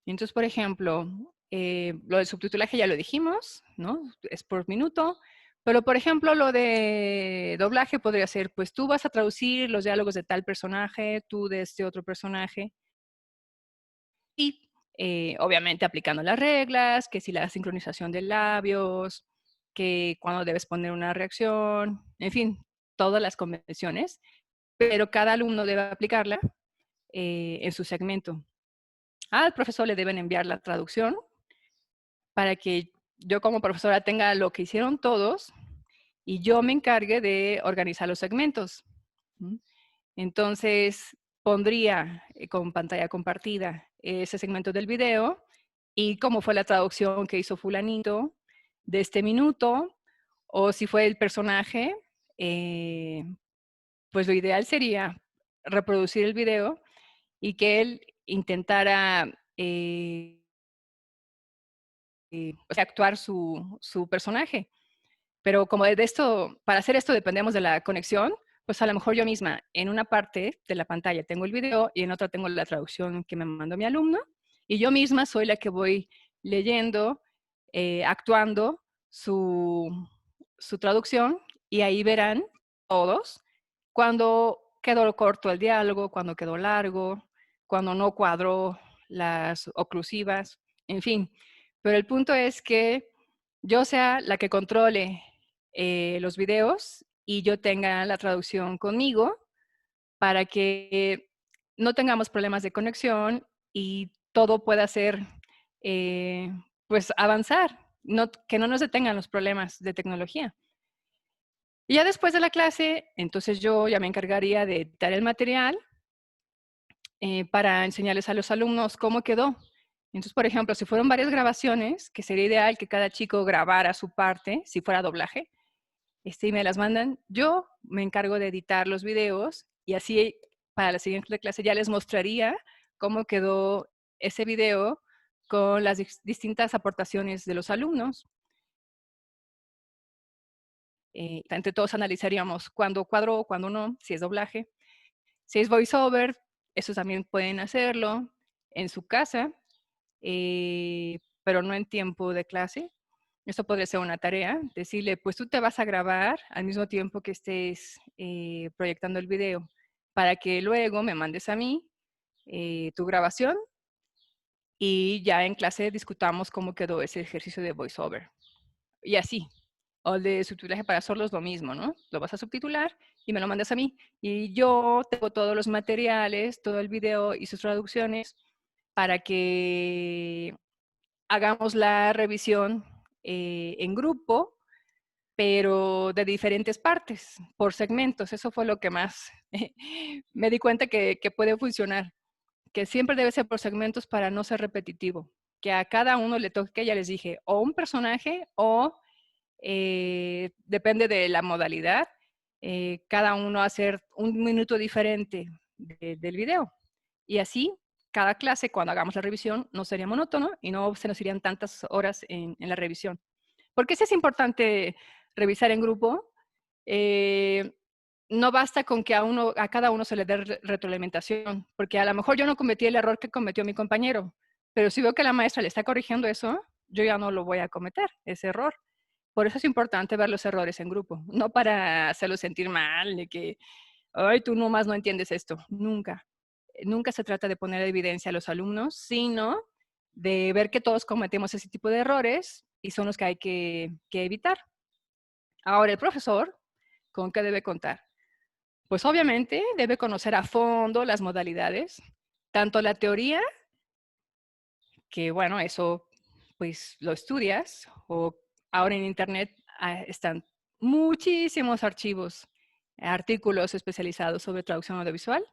Entonces, por ejemplo, lo del subtitulaje ya lo dijimos, ¿no? Es por minuto. Pero, por ejemplo, lo de doblaje podría ser, pues tú vas a traducir los diálogos de tal personaje, tú de este otro personaje. Y obviamente aplicando las reglas, que si la sincronización de labios, que cuando debes poner una reacción, en fin, todas las convenciones. Pero cada alumno debe aplicarla en su segmento. Al profesor le deben enviar la traducción para que yo como profesora tenga lo que hicieron todos y yo me encargue de organizar los segmentos. Entonces, pondría con pantalla compartida ese segmento del video y cómo fue la traducción que hizo fulanito de este minuto, o si fue el personaje, pues lo ideal sería reproducir el video y que él intentara o sea, actuar su personaje. Pero como de esto, para hacer esto dependemos de la conexión, pues a lo mejor yo misma en una parte de la pantalla tengo el video y en otra tengo la traducción que me mandó mi alumno y yo misma soy la que voy leyendo, actuando su traducción y ahí verán todos cuando quedó corto el diálogo, cuando quedó largo, cuando no cuadró las oclusivas, en fin. Pero el punto es que yo sea la que controle los videos y yo tenga la traducción conmigo para que no tengamos problemas de conexión y todo pueda ser, eh, pues, avanzar, que no nos detengan los problemas de tecnología. Y ya después de la clase, entonces yo ya me encargaría de editar el material para enseñarles a los alumnos cómo quedó. Entonces, por ejemplo, si fueron varias grabaciones, que sería ideal que cada chico grabara su parte, si fuera doblaje, y me las mandan, yo me encargo de editar los videos y así para la siguiente clase ya les mostraría cómo quedó ese video con las distintas aportaciones de los alumnos. Entre todos analizaríamos cuándo cuadró, cuándo no, si es doblaje. Si es voiceover, eso también pueden hacerlo en su casa, pero no en tiempo de clase. Esto podría ser una tarea, decirle, pues tú te vas a grabar al mismo tiempo que estés proyectando el video, para que luego me mandes a mí tu grabación y ya en clase discutamos cómo quedó ese ejercicio de voiceover. Y así. O el de subtitulaje para sordos, lo mismo, ¿no? Lo vas a subtitular y me lo mandas a mí. Y yo tengo todos los materiales, todo el video y sus traducciones para que hagamos la revisión en grupo, pero de diferentes partes, por segmentos. Eso fue lo que más me di cuenta que puede funcionar, que siempre debe ser por segmentos para no ser repetitivo, que a cada uno le toque, ya les dije, o un personaje o depende de la modalidad, cada uno hacer un minuto diferente del video. Y así, cada clase, cuando hagamos la revisión, no sería monótono y no se nos irían tantas horas en la revisión. Porque sí es importante revisar en grupo. No basta con que a cada uno se le dé retroalimentación, porque a lo mejor yo no cometí el error que cometió mi compañero, pero si veo que la maestra le está corrigiendo eso, yo ya no lo voy a cometer, ese error. Por eso es importante ver los errores en grupo, no para hacerlo sentir mal, de que, ay, tú nomás no entiendes esto. Nunca. Nunca se trata de poner evidencia a los alumnos, sino de ver que todos cometemos ese tipo de errores y son los que hay que evitar. Ahora, el profesor, ¿con qué debe contar? Pues obviamente debe conocer a fondo las modalidades, tanto la teoría, que bueno, eso pues lo estudias, o ahora en internet están muchísimos archivos, artículos especializados sobre traducción audiovisual,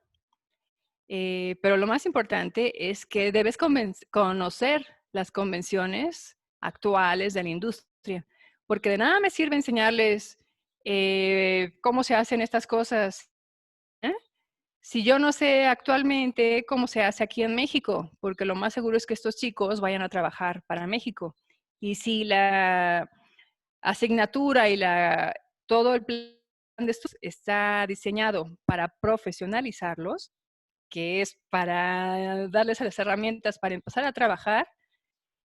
pero lo más importante es que debes conocer las convenciones actuales de la industria, porque de nada me sirve enseñarles cómo se hacen estas cosas, ¿eh? Si yo no sé actualmente cómo se hace aquí en México, porque lo más seguro es que estos chicos vayan a trabajar para México. Y si la asignatura y todo el plan de estudios está diseñado para profesionalizarlos, que es para darles las herramientas para empezar a trabajar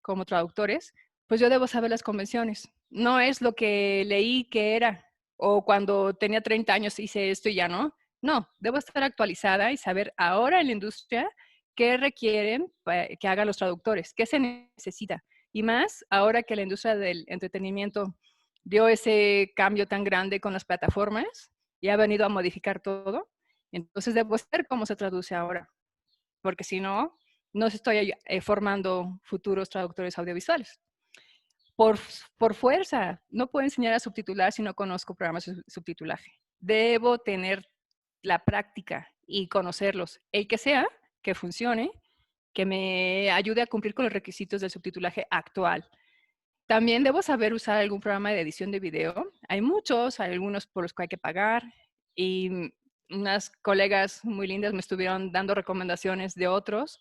como traductores, pues yo debo saber las convenciones. No es lo que leí que era, o cuando tenía 30 años hice esto y ya no. No, debo estar actualizada y saber ahora en la industria qué requieren que hagan los traductores, qué se necesita. Y más ahora que la industria del entretenimiento dio ese cambio tan grande con las plataformas y ha venido a modificar todo. Entonces debo saber cómo se traduce ahora, porque si no, no estoy formando futuros traductores audiovisuales. Por fuerza, no puedo enseñar a subtitular si no conozco programas de subtitulaje. Debo tener la práctica y conocerlos. El que sea, que funcione, que me ayude a cumplir con los requisitos del subtitulaje actual. También debo saber usar algún programa de edición de video. Hay muchos, hay algunos por los que hay que pagar. Y unas colegas muy lindas me estuvieron dando recomendaciones de otros.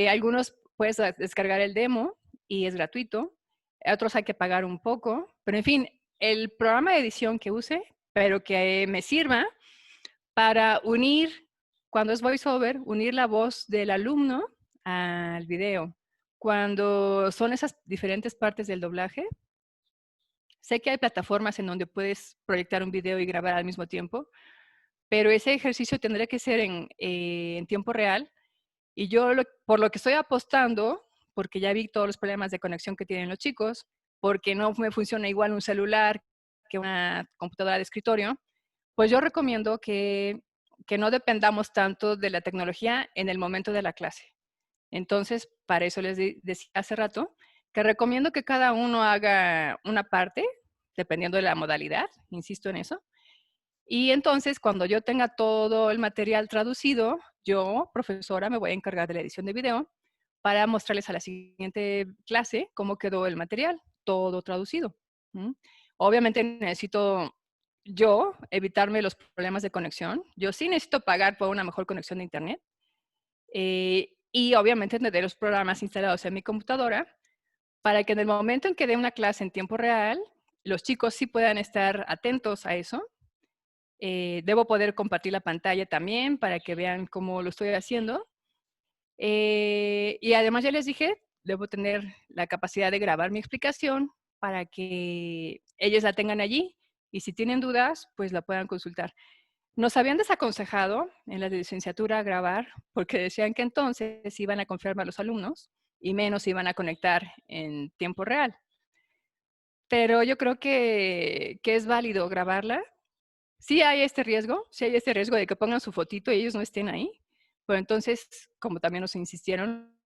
Algunos puedes descargar el demo y es gratuito. Otros hay que pagar un poco. Pero en fin, el programa de edición que use, pero que me sirva para unir, cuando es voiceover, unir la voz del alumno al video. Cuando son esas diferentes partes del doblaje, sé que hay plataformas en donde puedes proyectar un video y grabar al mismo tiempo, pero ese ejercicio tendría que ser en tiempo real. Y yo, por lo que estoy apostando, porque ya vi todos los problemas de conexión que tienen los chicos, porque no me funciona igual un celular que una computadora de escritorio, pues yo recomiendo que no dependamos tanto de la tecnología en el momento de la clase. Entonces, para eso les decía hace rato, que recomiendo que cada uno haga una parte dependiendo de la modalidad, insisto en eso. Y entonces, cuando yo tenga todo el material traducido, yo, profesora, me voy a encargar de la edición de video para mostrarles a la siguiente clase cómo quedó el material, todo traducido. ¿Mm? Obviamente necesito yo evitarme los problemas de conexión. Yo sí necesito pagar por una mejor conexión de internet. Y obviamente tener los programas instalados en mi computadora para que en el momento en que dé una clase en tiempo real, los chicos sí puedan estar atentos a eso. Debo poder compartir la pantalla también para que vean cómo lo estoy haciendo. Y además ya les dije, debo tener la capacidad de grabar mi explicación para que ellos la tengan allí y si tienen dudas, pues la puedan consultar. Nos habían desaconsejado en la licenciatura grabar porque decían que entonces iban a confiar más a los alumnos y menos iban a conectar en tiempo real. Pero yo creo que es válido grabarla. Sí hay este riesgo de que pongan su fotito y ellos no estén ahí. Pero entonces, como también nos insistieron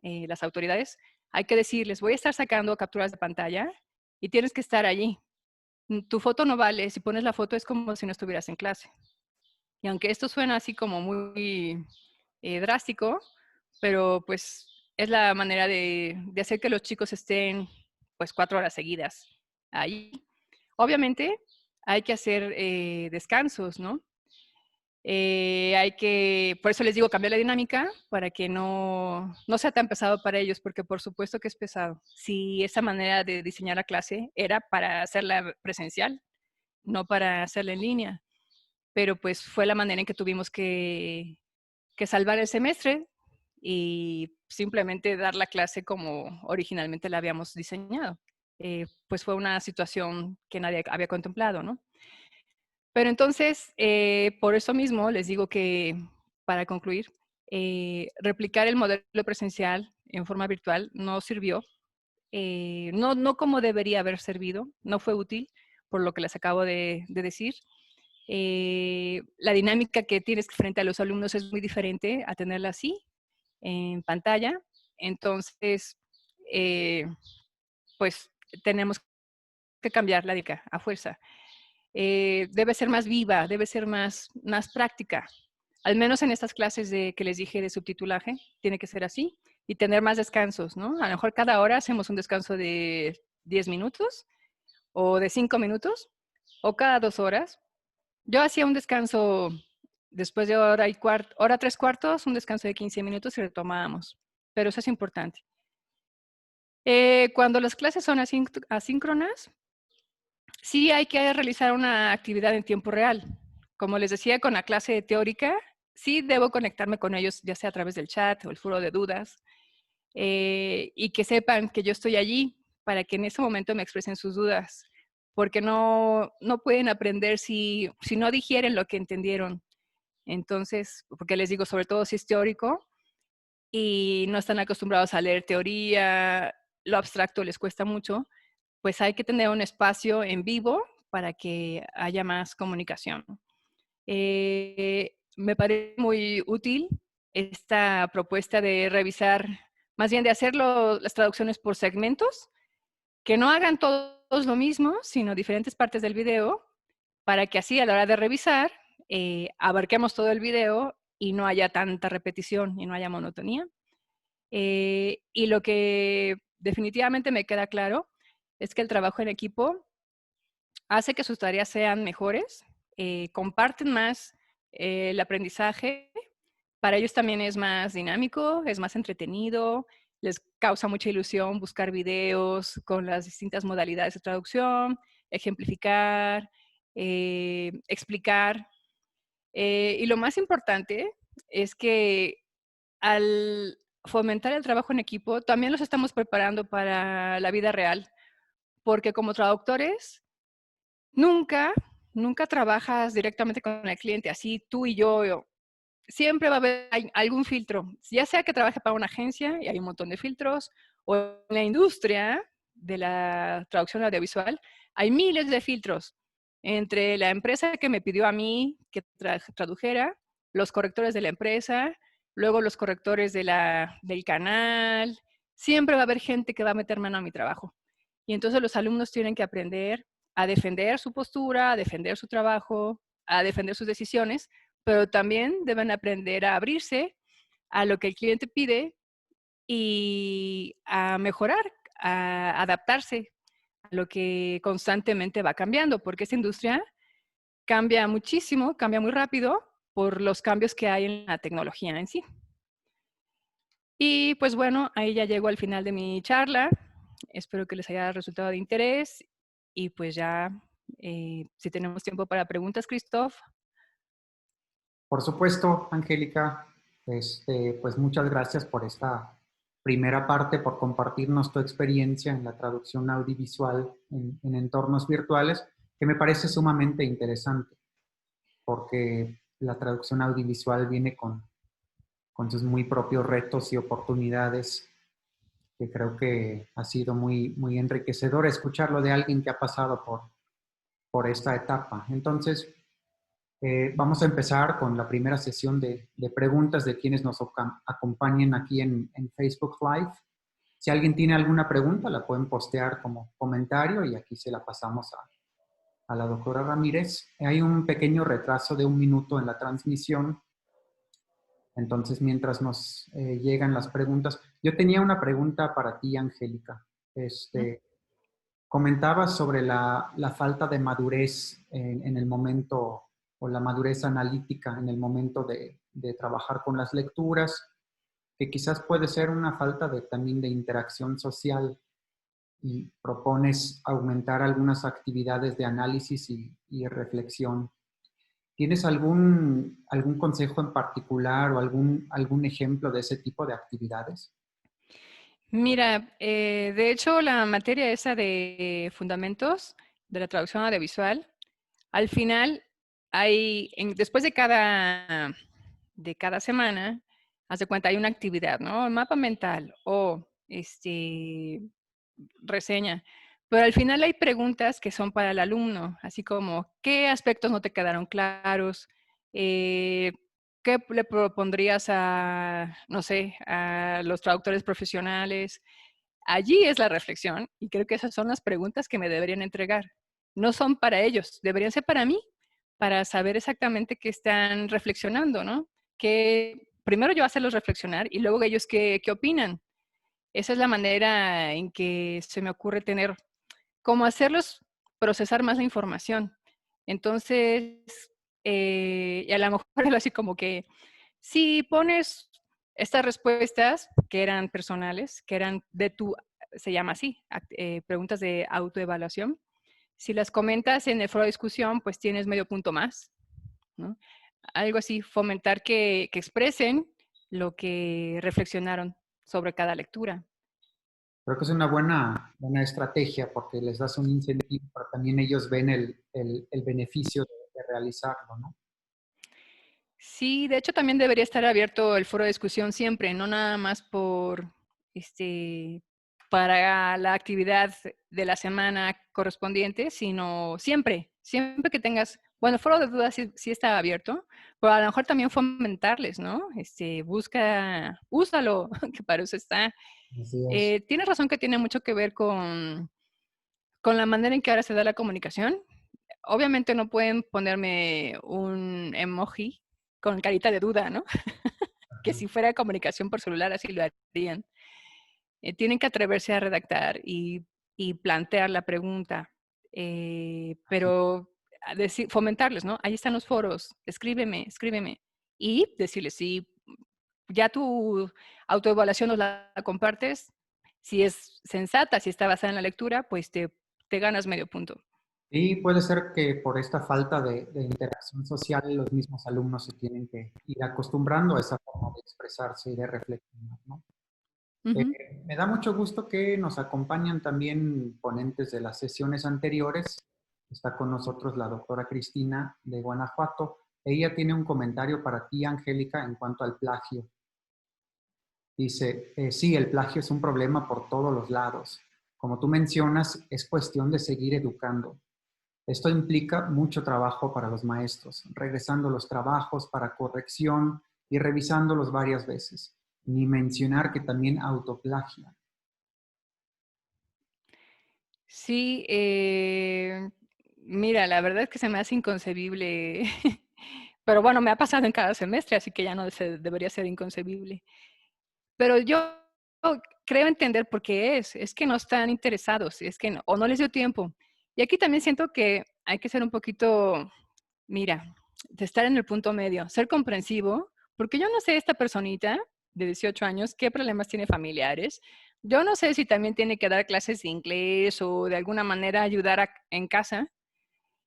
las autoridades, hay que decirles, voy a estar sacando capturas de pantalla y tienes que estar allí. Tu foto no vale, si pones la foto es como si no estuvieras en clase. Y aunque esto suena así como muy drástico, pero pues es la manera de hacer que los chicos estén pues 4 horas seguidas ahí. Obviamente hay que hacer descansos, ¿no? Hay que, por eso les digo, cambiar la dinámica para que no sea tan pesado para ellos, porque por supuesto que es pesado. Si esa manera de diseñar la clase era para hacerla presencial, no para hacerla en línea, pero pues fue la manera en que tuvimos que salvar el semestre y simplemente dar la clase como originalmente la habíamos diseñado. Pues fue una situación que nadie había contemplado, ¿no? Pero entonces, por eso mismo les digo que, para concluir, replicar el modelo presencial en forma virtual no sirvió, no como debería haber servido, no fue útil, por lo que les acabo de decir. La dinámica que tienes frente a los alumnos es muy diferente a tenerla así, en pantalla. Entonces, pues tenemos que cambiar la dinámica a fuerza. Debe ser más viva, debe ser más práctica. Al menos en estas clases que les dije de subtitulaje, tiene que ser así y tener más descansos, ¿no? A lo mejor cada hora hacemos un descanso de 10 minutos o de 5 minutos o cada 2 horas. Yo hacía un descanso después de hora 3/4, un descanso de 15 minutos y retomábamos. Pero eso es importante. Cuando las clases son asíncronas, sí hay que realizar una actividad en tiempo real. Como les decía, con la clase teórica, sí debo conectarme con ellos, ya sea a través del chat o el foro de dudas, y que sepan que yo estoy allí para que en ese momento me expresen sus dudas, porque no pueden aprender si no digieren lo que entendieron. Entonces, porque les digo, sobre todo si es teórico y no están acostumbrados a leer teoría, lo abstracto les cuesta mucho, pues hay que tener un espacio en vivo para que haya más comunicación. Me parece muy útil esta propuesta de revisar, más bien de hacer las traducciones por segmentos, que no hagan todos lo mismo, sino diferentes partes del video, para que así a la hora de revisar, abarquemos todo el video y no haya tanta repetición y no haya monotonía. Y lo que definitivamente me queda claro es que el trabajo en equipo hace que sus tareas sean mejores, comparten más el aprendizaje, para ellos también es más dinámico, es más entretenido, les causa mucha ilusión buscar videos con las distintas modalidades de traducción, ejemplificar, explicar. Y lo más importante es que al fomentar el trabajo en equipo, también los estamos preparando para la vida real, porque como traductores, nunca trabajas directamente con el cliente, así tú y yo. Siempre va a haber algún filtro, ya sea que trabaje para una agencia y hay un montón de filtros, o en la industria de la traducción audiovisual, hay miles de filtros entre la empresa que me pidió a mí que tradujera, los correctores de la empresa, luego los correctores del canal. Siempre va a haber gente que va a meter mano a mi trabajo. Y entonces los alumnos tienen que aprender a defender su postura, a defender su trabajo, a defender sus decisiones, pero también deben aprender a abrirse a lo que el cliente pide y a mejorar, a adaptarse a lo que constantemente va cambiando, porque esta industria cambia muchísimo, cambia muy rápido por los cambios que hay en la tecnología en sí. Y pues bueno, ahí ya llego al final de mi charla. Espero que les haya resultado de interés y pues ya, si tenemos tiempo para preguntas, Christoph. Por supuesto, Angélica, pues muchas gracias por esta primera parte, por compartirnos tu experiencia en la traducción audiovisual en entornos virtuales, que me parece sumamente interesante, porque la traducción audiovisual viene con sus muy propios retos y oportunidades, que creo que ha sido muy, muy enriquecedor escucharlo de alguien que ha pasado por esta etapa. Entonces, vamos a empezar con la primera sesión de preguntas de quienes nos acompañen aquí en Facebook Live. Si alguien tiene alguna pregunta, la pueden postear como comentario y aquí se la pasamos a la doctora Ramírez. Hay un pequeño retraso de 1 minuto en la transmisión, entonces mientras nos llegan las preguntas. Yo tenía una pregunta para ti, Angélica. Comentabas sobre la falta de madurez en el momento, o la madurez analítica en el momento de trabajar con las lecturas, que quizás puede ser una falta también de interacción social, y propones aumentar algunas actividades de análisis y reflexión. ¿Tienes algún consejo en particular o algún ejemplo de ese tipo de actividades? Mira, de hecho, la materia esa de fundamentos de la traducción audiovisual, al final después de cada semana, haz de cuenta, hay una actividad, ¿no? Mapa mental o reseña. Pero al final hay preguntas que son para el alumno, así como, ¿qué aspectos no te quedaron claros? ¿Qué le propondrías a, no sé, a los traductores profesionales? Allí es la reflexión y creo que esas son las preguntas que me deberían entregar. No son para ellos, deberían ser para mí, para saber exactamente qué están reflexionando, ¿no? Que primero yo hacerlos reflexionar y luego ellos qué opinan. Esa es la manera en que se me ocurre tener, cómo hacerlos procesar más la información. Entonces, y a lo mejor algo así como que, si pones estas respuestas que eran personales, que eran se llama así, preguntas de autoevaluación, si las comentas en el foro de discusión, pues tienes medio punto más, ¿no? Algo así, fomentar que expresen lo que reflexionaron sobre cada lectura. Creo que es una buena estrategia porque les das un incentivo, pero también ellos ven el beneficio de realizarlo, ¿no? Sí, de hecho también debería estar abierto el foro de discusión siempre, no nada más para la actividad de la semana correspondiente, sino siempre que tengas, bueno, el foro de dudas sí está abierto, pero a lo mejor también fomentarles, ¿no? Úsalo, que para eso está. Así es. Tienes razón que tiene mucho que ver con la manera en que ahora se da la comunicación. Obviamente no pueden ponerme un emoji con carita de duda, ¿no? Que si fuera comunicación por celular así lo harían. Tienen que atreverse a redactar y plantear la pregunta, pero fomentarles, ¿no? Ahí están los foros, escríbeme. Y decirles, si ya tu autoevaluación nos la compartes, si es sensata, si está basada en la lectura, pues te ganas medio punto. Y puede ser que por esta falta de interacción social, los mismos alumnos se tienen que ir acostumbrando a esa forma de expresarse y de reflexionar, ¿no? Ujú. Me da mucho gusto que nos acompañan también ponentes de las sesiones anteriores. Está con nosotros la doctora Cristina de Guanajuato. Ella tiene un comentario para ti, Angélica, en cuanto al plagio. Dice, sí, el plagio es un problema por todos los lados. Como tú mencionas, es cuestión de seguir educando. Esto implica mucho trabajo para los maestros, regresando los trabajos para corrección y revisándolos varias veces. Ni mencionar que también autoplagia. Sí, Mira, la verdad es que se me hace inconcebible, pero bueno, me ha pasado en cada semestre, así que ya no debería ser inconcebible. Pero yo creo entender por qué es que no están interesados, es que o no les dio tiempo. Y aquí también siento que hay que ser un poquito, mira, de estar en el punto medio, ser comprensivo, porque yo no sé esta personita de 18 años qué problemas tiene familiares. Yo no sé si también tiene que dar clases de inglés o de alguna manera ayudar en casa.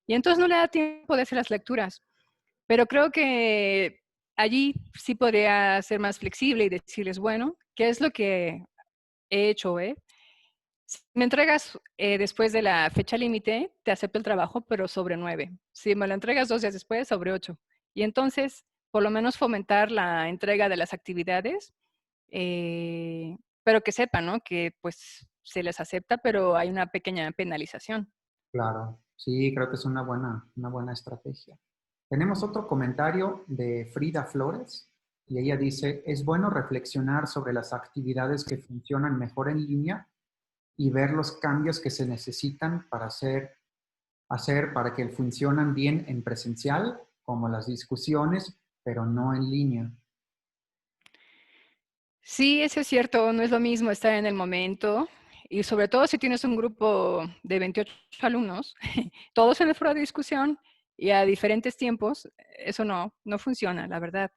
Y entonces no le da tiempo de hacer las lecturas. Pero creo que allí sí podría ser más flexible y decirles, bueno, ¿qué es lo que he hecho, eh? Si me entregas después de la fecha límite, te acepto el trabajo, pero sobre 9. Si me lo entregas 2 días después, sobre 8. Y entonces, por lo menos fomentar la entrega de las actividades, pero que sepan, ¿no? Que pues se les acepta, pero hay una pequeña penalización. Claro, sí, creo que es una buena estrategia. Tenemos otro comentario de Frida Flores y ella dice, es bueno reflexionar sobre las actividades que funcionan mejor en línea y ver los cambios que se necesitan para hacer para que funcionan bien en presencial, como las discusiones, pero no en línea. Sí, eso es cierto, no es lo mismo estar en el momento y sobre todo si tienes un grupo de 28 alumnos, todos en el foro de discusión y a diferentes tiempos, eso no funciona, la verdad.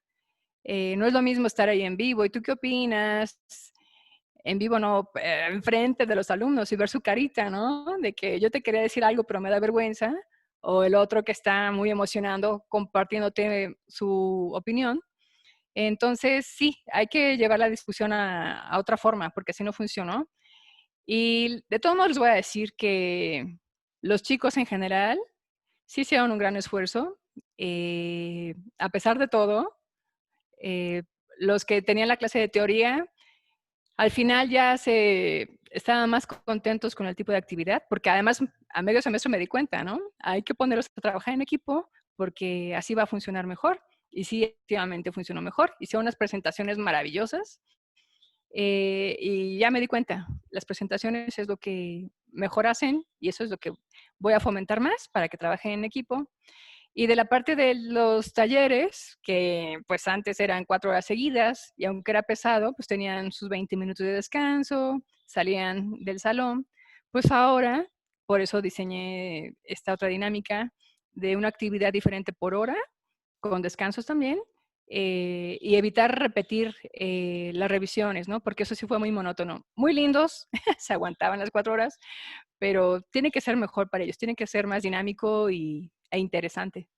No es lo mismo estar ahí en vivo. ¿Y tú qué opinas? En vivo no, enfrente de los alumnos y ver su carita, ¿no? De que yo te quería decir algo, pero me da vergüenza. O el otro que está muy emocionado compartiéndote su opinión. Entonces, sí, hay que llevar la discusión a otra forma, porque así no funcionó. Y de todos modos les voy a decir que los chicos en general sí hicieron un gran esfuerzo. A pesar de todo, eh, los que tenían la clase de teoría, al final ya se estaban más contentos con el tipo de actividad, porque además a medio semestre me di cuenta, ¿no? Hay que ponerlos a trabajar en equipo porque así va a funcionar mejor. Y sí, efectivamente funcionó mejor. Hicieron unas presentaciones maravillosas y ya me di cuenta, las presentaciones es lo que mejor hacen y eso es lo que voy a fomentar más para que trabajen en equipo. Y de la parte de los talleres, que pues antes eran 4 horas seguidas y aunque era pesado, pues tenían sus 20 minutos de descanso, salían del salón, pues ahora, por eso diseñé esta otra dinámica de una actividad diferente por hora, con descansos también, y evitar repetir las revisiones, ¿no? Porque eso sí fue muy monótono. Muy lindos, se aguantaban las 4 horas, pero tiene que ser mejor para ellos, tiene que ser más dinámico e interesante.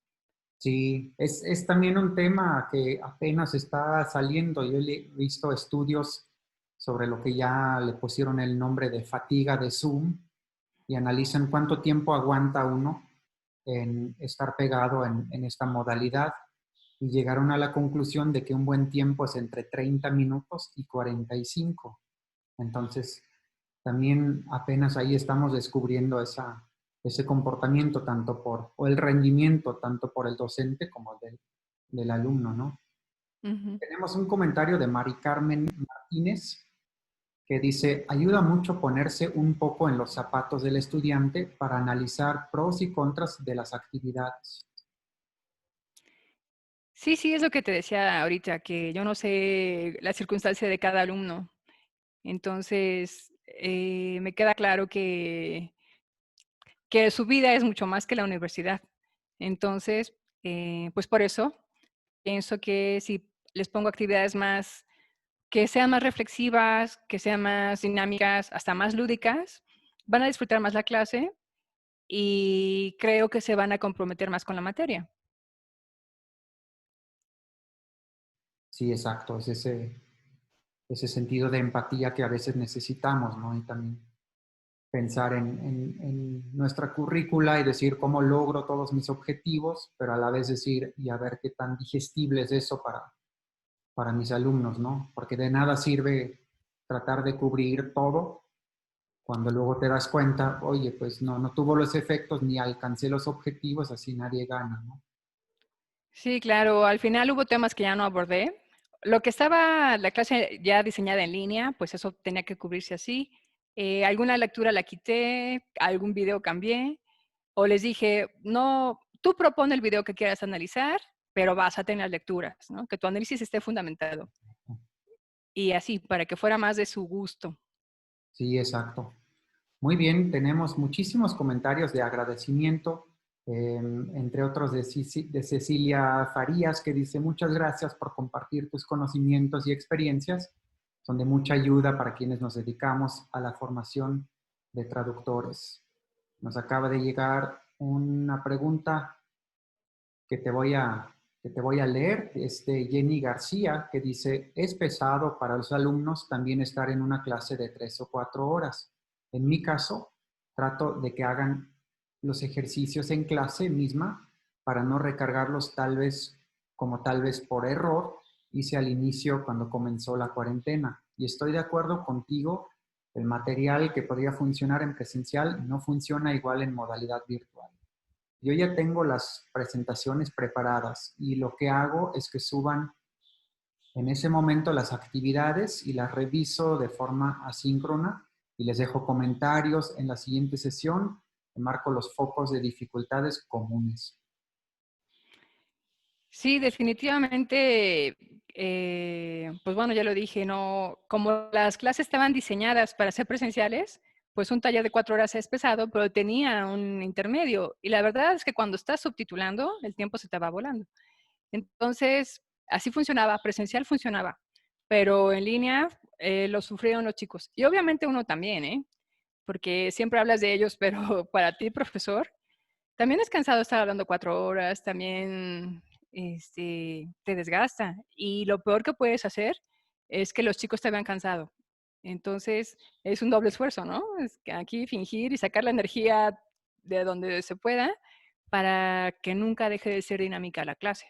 Sí, es también un tema que apenas está saliendo. Yo he visto estudios sobre lo que ya le pusieron el nombre de fatiga de Zoom y analizan cuánto tiempo aguanta uno en estar pegado en esta modalidad y llegaron a la conclusión de que un buen tiempo es entre 30 minutos y 45. Entonces, también apenas ahí estamos descubriendo ese comportamiento, o el rendimiento, tanto por el docente como del alumno, ¿no? Ujú. Tenemos un comentario de Mari Carmen Martínez que dice, ayuda mucho ponerse un poco en los zapatos del estudiante para analizar pros y contras de las actividades. Sí, sí, es lo que te decía ahorita, que yo no sé la circunstancia de cada alumno. Entonces, me queda claro que su vida es mucho más que la universidad. Entonces, pues por eso pienso que si les pongo actividades más, que sean más reflexivas, que sean más dinámicas, hasta más lúdicas, van a disfrutar más la clase y creo que se van a comprometer más con la materia. Sí, exacto, es ese sentido de empatía que a veces necesitamos, ¿no? Y también pensar en nuestra currícula y decir cómo logro todos mis objetivos, pero a la vez decir, y a ver qué tan digestible es eso para mis alumnos, ¿no? Porque de nada sirve tratar de cubrir todo cuando luego te das cuenta, oye, pues no tuvo los efectos ni alcancé los objetivos, así nadie gana, ¿no? Sí, claro. Al final hubo temas que ya no abordé. Lo que estaba la clase ya diseñada en línea, pues eso tenía que cubrirse así. Alguna lectura la quité, algún video cambié. O les dije, no, tú propone el video que quieras analizar, pero básate en las lecturas, ¿no? Que tu análisis esté fundamentado. Y así, para que fuera más de su gusto. Sí, exacto. Muy bien, tenemos muchísimos comentarios de agradecimiento, entre otros de Cecilia Farías, que dice: muchas gracias por compartir tus conocimientos y experiencias. Son de mucha ayuda para quienes nos dedicamos a la formación de traductores. Nos acaba de llegar una pregunta que te voy a leer, Jenny García, que dice: es pesado para los alumnos también estar en una clase de 3 o 4 horas. En mi caso, trato de que hagan los ejercicios en clase misma para no recargarlos tal vez por error hice al inicio cuando comenzó la cuarentena. Y estoy de acuerdo contigo, el material que podría funcionar en presencial no funciona igual en modalidad virtual. Yo ya tengo las presentaciones preparadas y lo que hago es que suban en ese momento las actividades y las reviso de forma asíncrona y les dejo comentarios. En la siguiente sesión marco los focos de dificultades comunes. Sí, definitivamente, pues bueno, ya lo dije, no, como las clases estaban diseñadas para ser presenciales, pues un taller de 4 horas es pesado, pero tenía un intermedio. Y la verdad es que cuando estás subtitulando, el tiempo se te va volando. Entonces, así funcionaba, presencial funcionaba, pero en línea lo sufrieron los chicos. Y obviamente uno también, ¿eh? Porque siempre hablas de ellos, pero para ti, profesor, también es cansado estar hablando 4 horas, también te desgasta. Y lo peor que puedes hacer es que los chicos te vean cansado. Entonces, es un doble esfuerzo, ¿no? Es que aquí fingir y sacar la energía de donde se pueda para que nunca deje de ser dinámica la clase.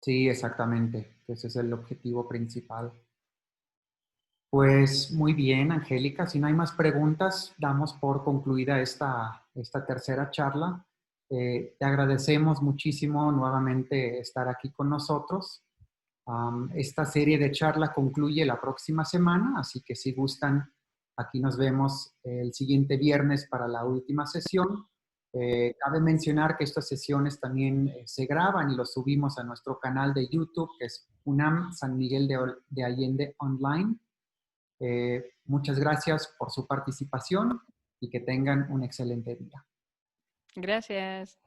Sí, exactamente. Ese es el objetivo principal. Pues muy bien, Angélica. Si no hay más preguntas, damos por concluida esta tercera charla. Te agradecemos muchísimo nuevamente estar aquí con nosotros. Esta serie de charla concluye la próxima semana, así que si gustan, aquí nos vemos el siguiente viernes para la última sesión. Cabe mencionar que estas sesiones también se graban y los subimos a nuestro canal de YouTube, que es UNAM San Miguel de Allende Online. Muchas gracias por su participación y que tengan un excelente día. Gracias.